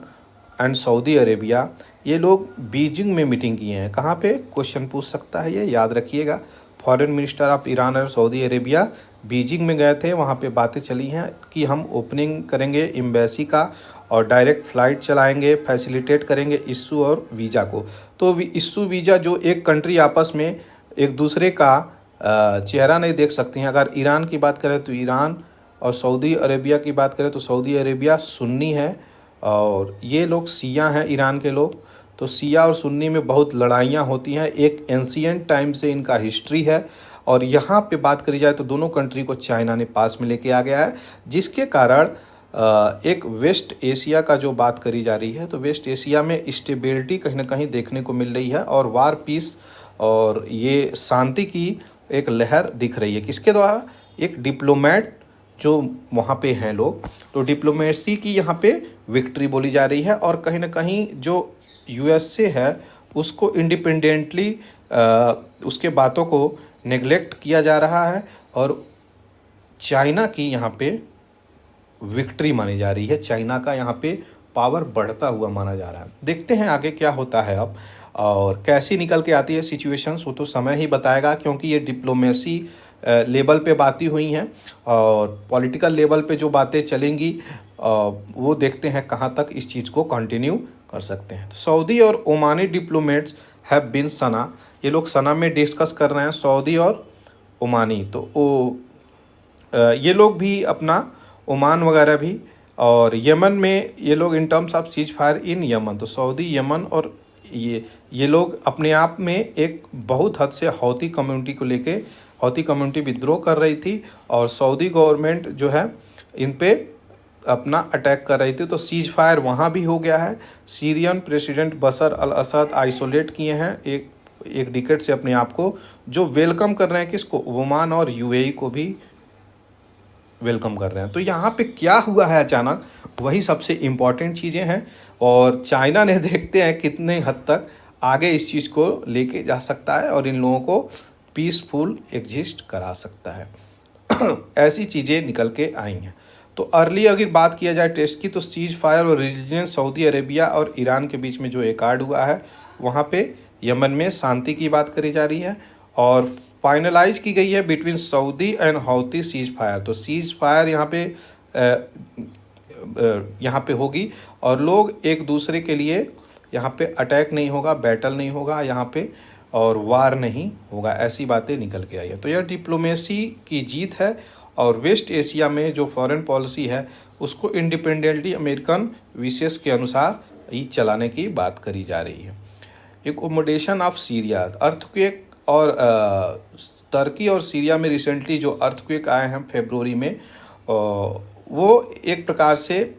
and Saudi Arabia, ये लोग बीजिंग में मीटिंग किए हैं। कहाँ पे? क्वेश्चन पूछ सकता है, ये याद रखिएगा। फॉरेन मिनिस्टर ऑफ ईरान और सऊदी अरेबिया बीजिंग में गए थे, वहाँ पे बातें चली हैं कि हम ओपनिंग करेंगे एम्बेसी का और डायरेक्ट फ़्लाइट चलाएंगे, फैसिलिटेट करेंगे इशू और वीज़ा को। तो इशू वीज़ा जो एक कंट्री आपस में एक दूसरे का चेहरा नहीं देख सकती हैं। अगर ईरान की बात करें तो ईरान, और सऊदी अरेबिया की बात करें तो सऊदी अरेबिया सुन्नी है और ये लोग शिया हैं, ईरान के लोग। तो शिया और सुन्नी में बहुत लड़ाइयाँ होती हैं, एक एंशियंट टाइम से इनका हिस्ट्री है। और यहाँ पे बात करी जाए तो दोनों कंट्री को चाइना ने पास में लेके आ गया है, जिसके कारण एक वेस्ट एशिया का जो बात करी जा रही है, तो वेस्ट एशिया में स्टेबिलिटी कहीं ना कहीं देखने को मिल रही है, और वार पीस और ये शांति की एक लहर दिख रही है। किसके द्वारा? एक डिप्लोमेट जो वहाँ पे हैं लोग, तो डिप्लोमेसी की यहाँ पे विक्ट्री बोली जा रही है। और कहीं ना कहीं जो यूएसए है उसको इंडिपेंडेंटली उसके बातों को नेग्लेक्ट किया जा रहा है, और चाइना की यहाँ पे विक्ट्री मानी जा रही है। चाइना का यहाँ पे पावर बढ़ता हुआ माना जा रहा है। देखते हैं आगे क्या होता है अब, और कैसी निकल के आती है सिचुएशंस, वो तो समय ही बताएगा, क्योंकि ये डिप्लोमेसी लेवल पे बातें हुई हैं और पॉलिटिकल लेवल पे जो बातें चलेंगी वो देखते हैं कहाँ तक इस चीज़ को कंटिन्यू कर सकते हैं। तो सऊदी और ओमानी डिप्लोमेट्स हैव बीन सना, ये लोग सना में डिस्कस कर रहे हैं, सऊदी और ओमानी। तो ये लोग भी अपना ओमान वगैरह भी, और यमन में ये लोग in terms of cease fire in Yemen, तो सऊदी यमन और ये लोग अपने आप में एक बहुत हद से हौती कम्युनिटी को लेके, हौती कम्युनिटी विद्रोह कर रही थी और सऊदी गवर्नमेंट जो है इन पे अपना अटैक कर रही थी। तो सीज फायर वहाँ भी हो गया है। सीरियन प्रेसिडेंट बशर अल असद आइसोलेट किए हैं एक डिकेट से अपने आप को, जो वेलकम कर रहे हैं किसको, ओमान और यूएई को भी वेलकम कर रहे हैं। तो यहाँ पे क्या हुआ है अचानक, वही सबसे इम्पॉर्टेंट चीज़ें हैं। और चाइना ने देखते हैं कितने हद तक आगे इस चीज़ को लेके जा सकता है और इन लोगों को पीसफुल एग्जिस्ट करा सकता है। ऐसी चीज़ें निकल के आई हैं। तो अर्ली अगर बात किया जाए टेस्ट की, तो सीज फायर और रिलीजियस सऊदी अरेबिया और ईरान के बीच में जो एकॉर्ड हुआ है, वहाँ पे यमन में शांति की बात करी जा रही है और फाइनलाइज की गई है between Saudi and हौती cease fire. तो सीज फायर यहाँ पे होगी और लोग एक दूसरे के लिए यहाँ पे अटैक नहीं होगा, बैटल नहीं होगा यहाँ पे, और वार नहीं होगा, ऐसी बातें निकल के आई है। तो यह डिप्लोमेसी की जीत है और वेस्ट एशिया में जो फॉरेन पॉलिसी है उसको इंडिपेंडेंटली अमेरिकन विशेष के अनुसार ही चलाने की बात करी जा रही है। एकोमोडेशन ऑफ सीरिया, अर्थक्वेक और तुर्की और सीरिया में रिसेंटली जो अर्थक्वेक आए हैं फरवरी में, वो एक प्रकार से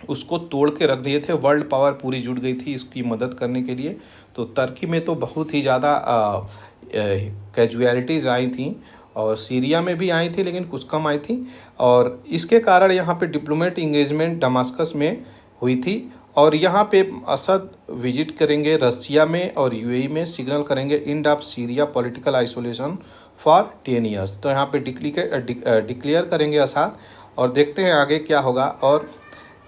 उसको तोड़ के रख दिए थे। वर्ल्ड पावर पूरी जुट गई थी इसकी मदद करने के लिए। तो तुर्की में तो बहुत ही ज़्यादा कैजुअलिटीज़ आई थी और सीरिया में भी आई थी लेकिन कुछ कम आई थी, और इसके कारण यहाँ पे डिप्लोमेट इंगेजमेंट दमास्कस में हुई थी। और यहाँ पे असद विजिट करेंगे रसिया में और यूएई में, सिग्नल करेंगे end of Syria political isolation for 10 years. तो यहाँ पे डिक्लेयर करेंगे असद और देखते हैं आगे क्या होगा। और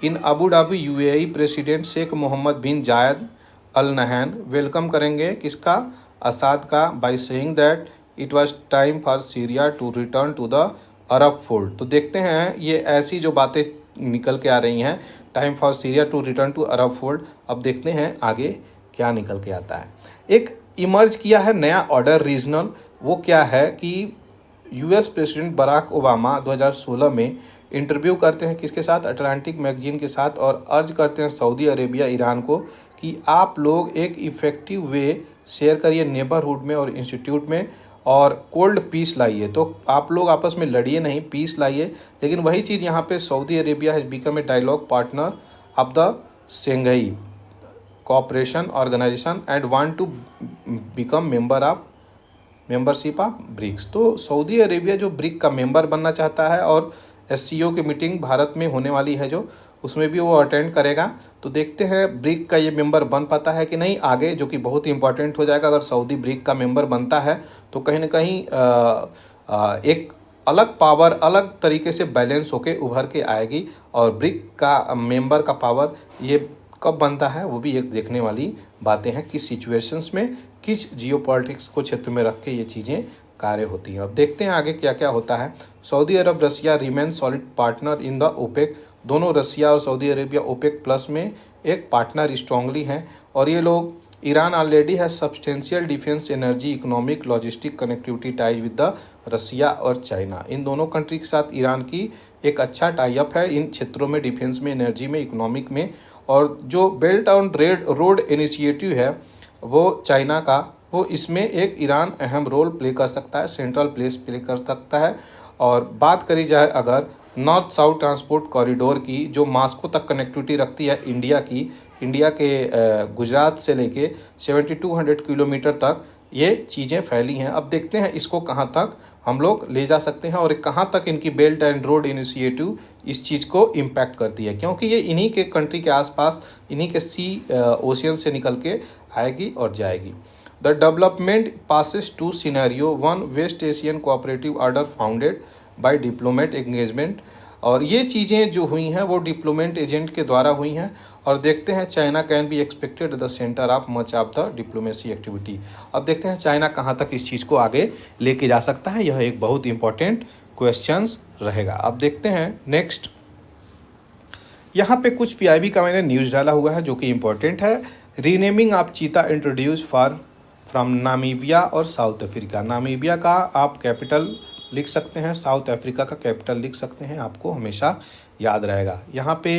in Abu Dhabi UAE president Sheikh Mohammed bin Zayed Al Nahyan welcome करेंगे किसका, असद का, by saying that it was time for Syria to return to the Arab fold. तो देखते हैं ये ऐसी जो बातें निकल के आ रही हैं, time for Syria to return to Arab fold. अब देखते हैं आगे क्या निकल के आता है। एक इमर्ज किया है नया ऑर्डर रीजनल, वो क्या है कि यूएस प्रेसिडेंट बराक ओबामा 2016 में इंटरव्यू करते हैं किसके साथ, अटलांटिक मैगजीन के साथ, और अर्ज करते हैं सऊदी अरेबिया ईरान को कि आप लोग एक इफ़ेक्टिव वे शेयर करिए नेबरहुड में और इंस्टीट्यूट में और कोल्ड पीस लाइए। तो आप लोग आपस में लड़िए नहीं, पीस लाइए। लेकिन वही चीज़ यहाँ पे Saudi Arabia has become a dialogue partner of the Shanghai cooperation organisation and want to become membership of BRICS. तो सऊदी अरेबिया जो ब्रिक का मेंबर बनना चाहता है और एससीओ की मीटिंग भारत में होने वाली है जो, उसमें भी वो अटेंड करेगा। तो देखते हैं ब्रिक का ये मेंबर बन पाता है कि नहीं आगे, जो कि बहुत ही इंपॉर्टेंट हो जाएगा। अगर सऊदी ब्रिक का मेंबर बनता है तो कहीं ना कहीं एक अलग पावर अलग तरीके से बैलेंस होके उभर के आएगी। और ब्रिक का मेंबर का पावर ये कब बनता है वो भी एक देखने वाली बातें हैं, किस सिचुएशंस में, किस जियोपॉलिटिक्स को क्षेत्र में रख के ये चीज़ें कार्य होती हैं। अब देखते हैं आगे क्या क्या होता है। Saudi Arab Russia remain solid partner in the OPEC. दोनों रसिया और सऊदी अरेबिया ओपेक प्लस में एक पार्टनर स्ट्रांगली हैं। और ये लोग, ईरान ऑलरेडी है substantial defence energy economic logistic connectivity tie with the Russia और चाइना। इन दोनों कंट्री के साथ ईरान की एक अच्छा टाई अप है इन क्षेत्रों में, डिफेंस में, एनर्जी में, इकोनॉमिक में। और जो बेल्ट ऑन रोड इनिशिएटिव है वो चाइना का, वो इसमें एक ईरान अहम रोल प्ले कर सकता है, सेंट्रल प्लेस प्ले कर सकता है। और बात करी जाए अगर नॉर्थ साउथ ट्रांसपोर्ट कॉरिडोर की, जो मॉस्को तक कनेक्टिविटी रखती है इंडिया की, इंडिया के गुजरात से लेके 7200 किलोमीटर तक ये चीज़ें फैली हैं। अब देखते हैं इसको कहाँ तक हम लोग ले जा सकते हैं और कहाँ तक इनकी बेल्ट एंड रोड इनिशिएटिव इस चीज़ को इम्पैक्ट करती है, क्योंकि ये इन्हीं के कंट्री के आसपास, इन्हीं के सी ओशियन से निकल के आएगी और जाएगी। The development poses two scenario, one West Asian cooperative order founded by diplomat engagement. और ये चीज़ें जो हुई हैं वो डिप्लोमेट एजेंट के द्वारा हुई हैं। और देखते हैं China can be expected the centre of much of the diplomacy activity. अब देखते हैं चाइना कहाँ तक इस चीज़ को आगे लेके जा सकता है, यह एक बहुत इंपॉर्टेंट क्वेश्चंस रहेगा। अब देखते हैं नेक्स्ट यहाँ पे कुछ पीआईबी का मैंने न्यूज़ डाला हुआ है जो कि इम्पोर्टेंट है। रीनेमिंग ऑफ चीता इंट्रोड्यूस फॉर फ्रॉम नामीबिया और साउथ अफ्रीका। नामीबिया का आप कैपिटल लिख सकते हैं, साउथ अफ्रीका का कैपिटल लिख सकते हैं, आपको हमेशा याद रहेगा। यहाँ पे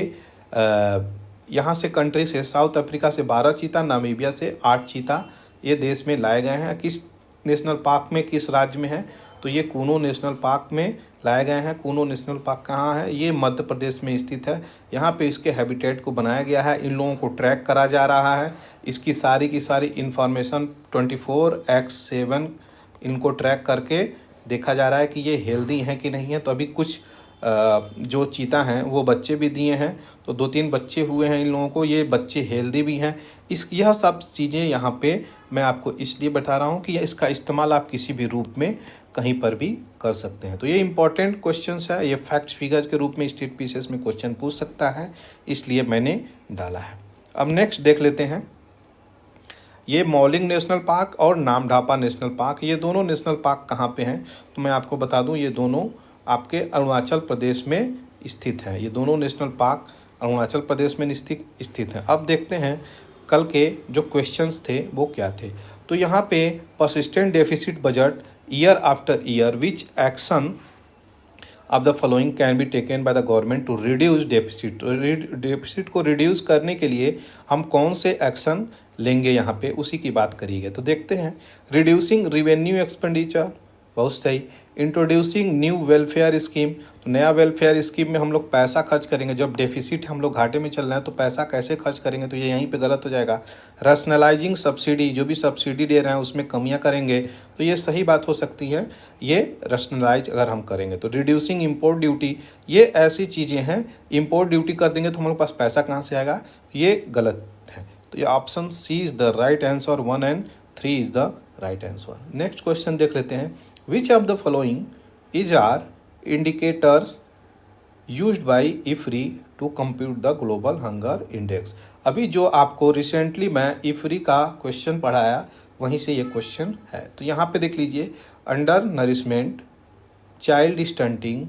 यहाँ से कंट्री से साउथ अफ्रीका से 12 चीता, नामीबिया से 8 चीता ये देश में लाए गए हैं। किस नेशनल पार्क में, किस राज्य में है, तो ये कूनो नेशनल पार्क में लाए गए हैं। कूनो नेशनल पार्क कहाँ है, ये मध्य प्रदेश में स्थित है। यहाँ पे इसके हैबिटेट को बनाया गया है, इन लोगों को ट्रैक करा जा रहा है। इसकी सारी की सारी इंफॉर्मेशन 24/7 इनको ट्रैक करके देखा जा रहा है कि ये हेल्दी हैं कि नहीं है। तो अभी कुछ जो चीता हैं वो बच्चे भी दिए हैं, तो 2-3 बच्चे हुए हैं इन लोगों को, ये बच्चे हेल्दी भी हैं। यह सब चीज़ें यहाँ पे मैं आपको इसलिए बता रहा हूँ कि इसका इस्तेमाल आप किसी भी रूप में कहीं पर भी कर सकते हैं। तो ये इंपॉर्टेंट क्वेश्चंस है, ये फैक्ट्स फिगर्स के रूप में स्टेट पीसीएस में क्वेश्चन पूछ सकता है, इसलिए मैंने डाला है। अब नेक्स्ट देख लेते हैं, ये मौलिंग नेशनल पार्क और नामढापा नेशनल पार्क, ये दोनों नेशनल पार्क कहाँ पे हैं, तो मैं आपको बता दूं ये दोनों आपके अरुणाचल प्रदेश में स्थित हैं। ये दोनों नेशनल पार्क अरुणाचल प्रदेश में स्थित हैं। अब देखते हैं कल के जो क्वेश्चंस थे वो क्या थे। तो यहाँ पे persistent deficit budget year after year, which action of the following can be taken by the government to reduce deficit. Deficit को रिड्यूस करने के लिए हम कौन से एक्शन लेंगे, यहाँ पे उसी की बात करिएगा। तो देखते हैं, रिड्यूसिंग रिवेन्यू एक्सपेंडिचर, बहुत सही। इंट्रोड्यूसिंग न्यू वेलफेयर स्कीम, तो नया वेलफेयर स्कीम में हम लोग पैसा खर्च करेंगे, जब डेफिसिट हम लोग घाटे में चल रहे हैं तो पैसा कैसे खर्च करेंगे, तो ये यहीं पे गलत हो जाएगा। रैशनलाइजिंग सब्सिडी, जो भी सब्सिडी दे रहे हैं उसमें कमियां करेंगे, तो ये सही बात हो सकती है, ये रैशनलाइज अगर हम करेंगे। तो रिड्यूसिंग इम्पोर्ट ड्यूटी, ये ऐसी चीज़ें हैं, इम्पोर्ट ड्यूटी कर देंगे तो हमारे पास पैसा कहाँ से आएगा, ये गलत है। तो ये option C is the right answer, 1 और 3 is the right answer. Next question देख लेते हैं, which of the following is are indicators used by IFPRI to compute the global hunger index. अभी जो आपको रिसेंटली मैं इफ्री का क्वेश्चन पढ़ाया वहीं से ये क्वेश्चन है। तो यहाँ पे देख लीजिए, under nourishment, child stunting,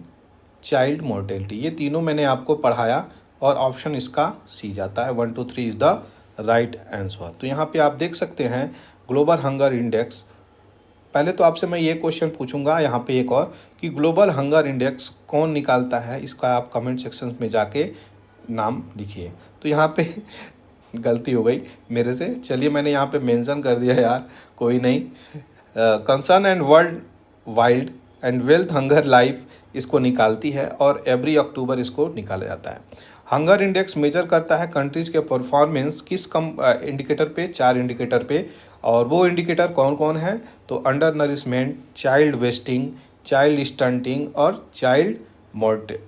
child mortality, ये तीनों मैंने आपको पढ़ाया और ऑप्शन इसका सी जाता है, 1 2 3 इज द राइट आंसर। तो यहाँ पे आप देख सकते हैं ग्लोबल हंगर इंडेक्स। पहले तो आपसे मैं ये क्वेश्चन पूछूंगा यहाँ पे एक और, कि ग्लोबल हंगर इंडेक्स कौन निकालता है, इसका आप कमेंट सेक्शन में जाके नाम लिखिए। तो यहाँ पे गलती हो गई मेरे से, चलिए मैंने यहाँ पे मेंशन कर दिया यार, कोई नहीं। Concern and world wild and wealth hunger life इसको निकालती है और एवरी अक्टूबर इसको निकाला जाता है। हंगर इंडेक्स मेजर करता है कंट्रीज के परफॉर्मेंस किस इंडिकेटर पे, 4 इंडिकेटर पे, और वो इंडिकेटर कौन कौन है, तो under nourishment, child wasting, child stunting और चाइल्ड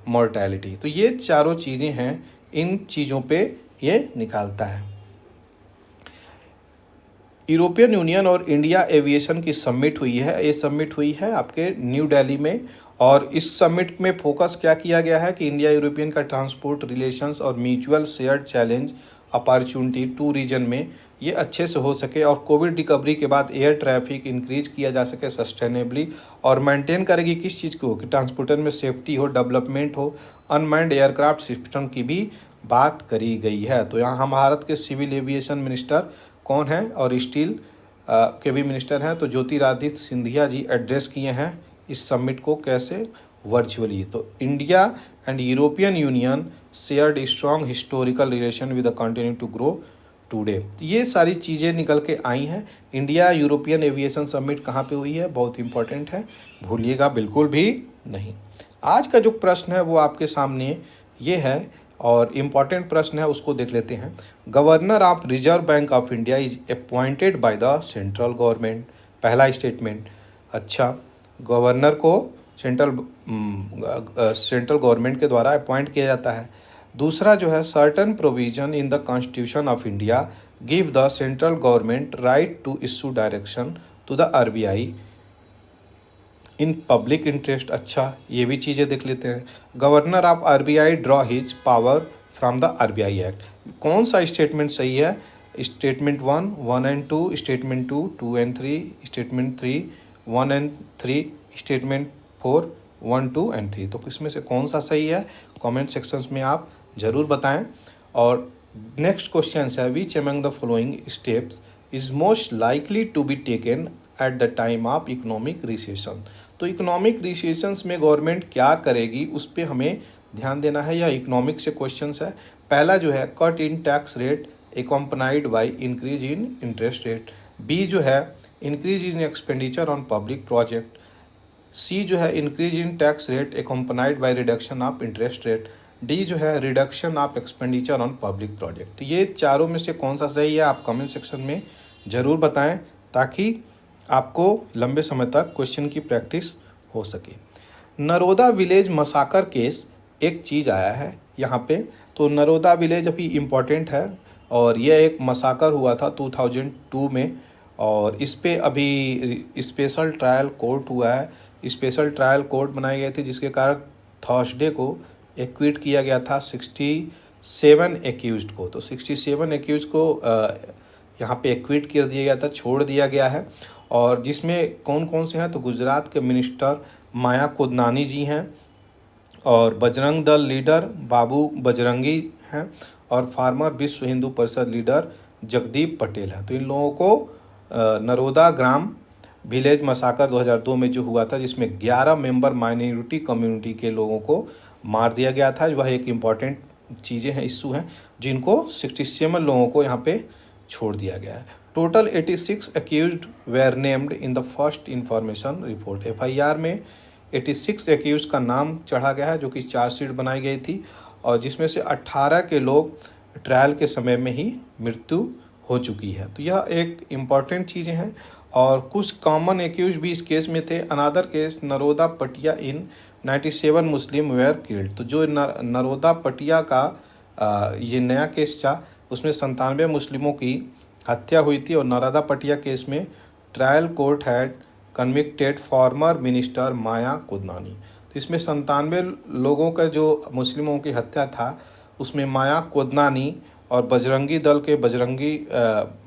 मोर्टेलिटी। तो ये चारों चीज़ें हैं, इन चीज़ों पे ये निकालता है। यूरोपियन यूनियन और इंडिया एविएशन की समिट हुई है, ये समिट हुई है आपके न्यू दिल्ली में, और इस समिट में फोकस क्या किया गया है कि इंडिया यूरोपियन का ट्रांसपोर्ट रिलेशंस और mutual shared challenge opportunity 2 region में ये अच्छे से हो सके, और कोविड रिकवरी के बाद एयर ट्रैफिक इंक्रीज किया जा सके सस्टेनेबली, और मेंटेन करेगी किस चीज़ को, कि ट्रांसपोर्टर में सेफ्टी हो, डेवलपमेंट हो, अनमैन्ड एयरक्राफ्ट सिस्टम की भी बात करी गई है। तो यहाँ हम भारत के सिविल एविएशन मिनिस्टर कौन हैं और स्टील के भी मिनिस्टर हैं, तो ज्योतिरादित्य सिंधिया जी एड्रेस किए हैं इस समिट को, कैसे, वर्चुअली। तो India and European Union shared strong historical relation with the continue to grow today. ये सारी चीज़ें निकल के आई हैं। इंडिया यूरोपियन एविएशन समिट कहाँ पे हुई है, बहुत इंपॉर्टेंट है, भूलिएगा बिल्कुल भी नहीं। आज का जो प्रश्न है वो आपके सामने ये है, और इम्पॉर्टेंट प्रश्न है, उसको देख लेते हैं। Governor of Reserve Bank of India is appointed by the central government. पहला स्टेटमेंट, अच्छा, गवर्नर को सेंट्रल गवर्नमेंट के द्वारा अपॉइंट किया जाता है। दूसरा जो है, certain provision in the Constitution of India give the central government right to issue direction to the RBI in public interest. अच्छा, ये भी चीज़ें देख लेते हैं। Governor of RBI draw his power from the RBI act. कौन सा statement सही है, स्टेटमेंट 1, 1 और 2, स्टेटमेंट 2, 2 और 3, स्टेटमेंट 3, 1 और 3, स्टेटमेंट 4, 1, 2 और 3। तो इसमें से कौन सा सही है, कमेंट सेक्शंस में आप ज़रूर बताएं। और नेक्स्ट क्वेश्चन है, which among the following steps is most likely to be taken at the time of economic recession. तो इकोनॉमिक रिसेशंस में गवर्नमेंट क्या करेगी उस पर हमें ध्यान देना है। यह इकोनॉमिक से क्वेश्चंस है। पहला जो है, cut in tax rate accompanied by increase in interest rate. B जो है, increase in expenditure on public project. C जो है, increase in tax rate accompanied by reduction of interest rate. D जो है, reduction of expenditure on public project. तो ये चारों में से कौन सा सही है आप कमेंट सेक्शन में ज़रूर बताएं, ताकि आपको लंबे समय तक क्वेश्चन की प्रैक्टिस हो सके। नरोदा विलेज मसाकर केस एक चीज़ आया है यहाँ पे। तो नरोदा विलेज अभी इम्पॉर्टेंट है और यह एक मसाकर हुआ था 2002 में, और इस पे अभी स्पेशल ट्रायल कोर्ट हुआ है। स्पेशल ट्रायल कोर्ट बनाई गई थी, जिसके कारण थर्सडे को एक्विट किया गया था 67 एक्यूज्ड को। तो 67 एक्यूज को यहाँ पे एक्विट कर दिया गया था, छोड़ दिया गया है। और जिसमें कौन कौन से हैं, तो गुजरात के मिनिस्टर माया कोदनानी जी हैं, और बजरंग दल लीडर बाबू बजरंगी हैं, और फार्मर विश्व हिंदू परिषद लीडर जगदीप पटेल हैं। तो इन लोगों को नरोदा ग्राम विलेज मसाकर 2002 में जो हुआ था, जिसमें 11 मेंबर माइनॉरिटी कम्युनिटी के लोगों को मार दिया गया था। वह एक इम्पॉर्टेंट चीज़ें हैं, इशू हैं, जिनको 67 लोगों को यहाँ पे छोड़ दिया गया है। Total 86 accused were named in the first information report. FIR में 86 एक्यूज का नाम चढ़ा गया है, जो कि चार्जशीट बनाई गई थी, और जिसमें से 18 के लोग ट्रायल के समय में ही मृत्यु हो चुकी है। तो यह एक इम्पॉर्टेंट चीज़ें हैं। और कुछ कॉमन एक्यूज भी इस केस में थे। अनादर केस, नरोदा पटिया इन 97 मुस्लिम वेयर किल्ड। तो जो नरोदा पटिया का ये नया केस था, उसमें 97 मुस्लिमों की हत्या हुई थी। और नरोदा पटिया केस में trial court had convicted former minister Maya Kodnani. तो इसमें 97 लोगों का जो मुस्लिमों की हत्या था, उसमें माया कोदनानी और बजरंगी दल के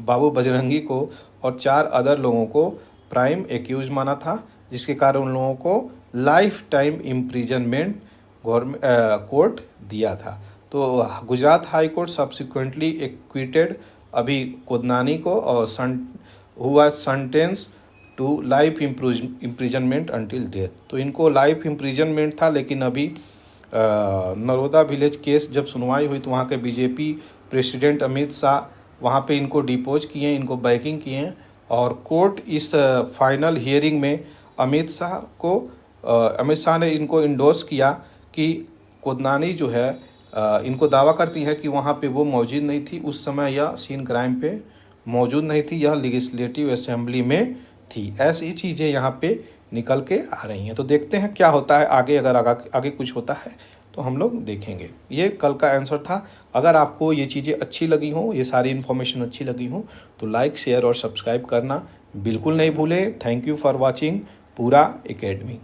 बाबू बजरंगी को और 4 अदर लोगों को प्राइम एक्यूज माना था, जिसके कारण उन लोगों को लाइफ टाइम इम्प्रिजनमेंट कोर्ट दिया था। तो Gujarat high court subsequently acquitted अभी कोदनानी को, और हुआ sentence to life imprisonment until death. तो इनको लाइफ इम्प्रिजनमेंट था, लेकिन अभी नरोदा विलेज केस जब सुनवाई हुई तो वहाँ के बीजेपी प्रेसिडेंट अमित शाह वहाँ पे इनको डिपोज किए हैं, इनको बैकिंग किए हैं। और कोर्ट इस फाइनल हियरिंग में अमित शाह ने इनको इंडोर्स किया कि कोदनानी जो है इनको दावा करती है कि वहाँ पे वो मौजूद नहीं थी। उस समय यह सीन क्राइम पे मौजूद नहीं थी, यह लेजिस्लेटिव असेंबली में थी। ऐसी चीज़ें यहाँ पे निकल के आ रही हैं। तो देखते हैं क्या होता है आगे। अगर आगे कुछ होता है तो हम लोग देखेंगे। ये कल का आंसर था। अगर आपको ये चीज़ें अच्छी लगी हों, ये सारी इन्फॉर्मेशन अच्छी लगी हों, तो लाइक, शेयर और सब्सक्राइब करना बिल्कुल नहीं भूलें। थैंक यू फॉर वॉचिंग पूरा एकेडमी।